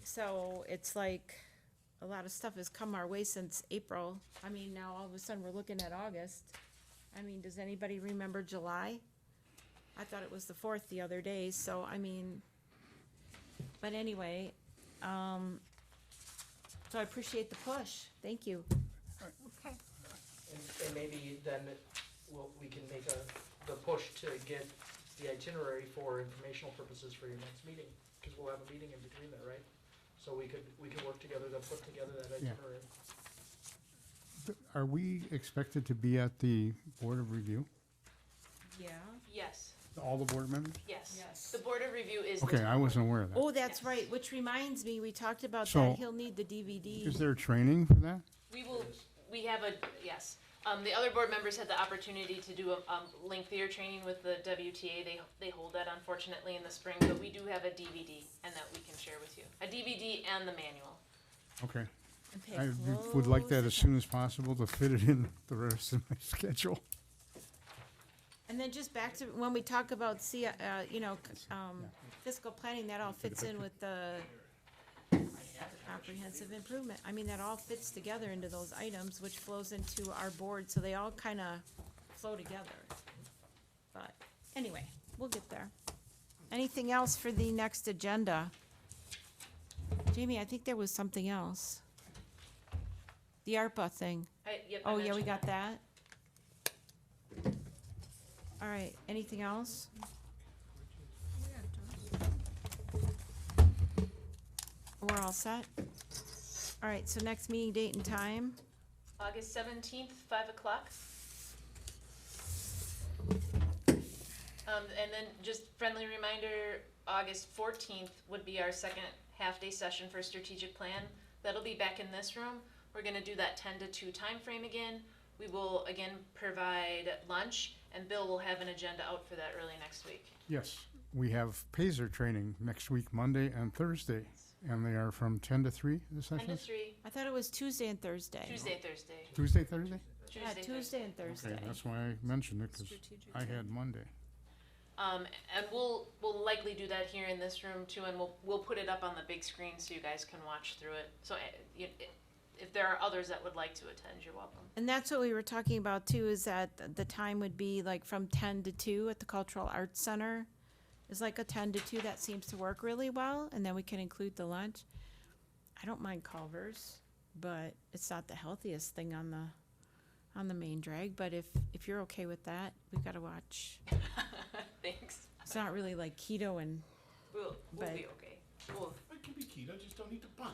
So it's like, a lot of stuff has come our way since April. I mean, now all of a sudden we're looking at August. I mean, does anybody remember July? I thought it was the 4th the other day, so I mean, but anyway, so I appreciate the push, thank you. Okay. And maybe then we can make the push to get the itinerary for informational purposes for your next meeting, because we'll have a meeting in between there, right? So we could work together to put together that itinerary. Are we expected to be at the Board of Review? Yeah. Yes, All the board members? yes. Yes. The Board of Review is. the Okay, I town wasn't board. aware of that. Oh, that's Yes. right, which reminds me, we talked about So- that, he'll need the DVD. Is there training for that? We have yes. The other board members had the opportunity to do a lengthier training with the WTA. They hold that unfortunately in the spring, but we do have a DVD and that we can share with you. A DVD and the manual. Okay. And pay I would like that close as soon as possible to fit it in the rest of my schedule. And then just back to when we talk about fiscal planning, that all fits in with the comprehensive improvement. I mean, that all fits together into those items, which flows into our board, so they all kind of flow together. But anyway, we'll get there. Anything else for the next agenda? Jamie, I think there was something else. The ARPA thing. Yep, I Oh, yeah, we mentioned got that. All right, anything else? We're all set? All right, so next meeting date and time? August 17th, 5 o'clock. And then just friendly reminder, August 14th would be our second half-day session for strategic plan. That'll be back in this room. We're gonna do that 10 to 2 timeframe again. We will again provide lunch, and Bill will have an agenda out for that early next week. Yes, we have PASER training next week, Monday and Thursday, and they are from 10 to 3, the 10 to sessions? 3, I thought it was Tuesday and Thursday. Tuesday, Thursday. Tuesday, Thursday? Yeah, Tuesday and Thursday. Okay, that's why I mentioned it, because I had Monday. And we'll likely do that here in this room too, and we'll put it up on the big screen so you guys can watch through it. So if there are others that would like to attend, you're welcome. And that's what we were talking about too, is that the time would be like from 10 to 2 at the Cultural Arts Center. It's like a 10 to 2, that seems to work really well, and then we can include the lunch. I don't mind Culver's, but it's not the healthiest thing on the main drag, but if you're okay with that, we've gotta watch. Thanks. It's not really like keto and, We'll But- be okay. We'll, It can be keto, just don't eat the bun.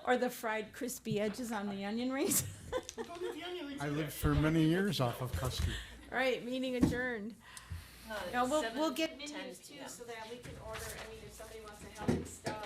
or the fried crispy edges on the onion rings. Don't eat the onion rings I either. lived for many years off of custard. All right, meeting adjourned. No, we'll 7, get 10 menus too, p.m. so that we can order, I mean, if somebody wants to help and stuff.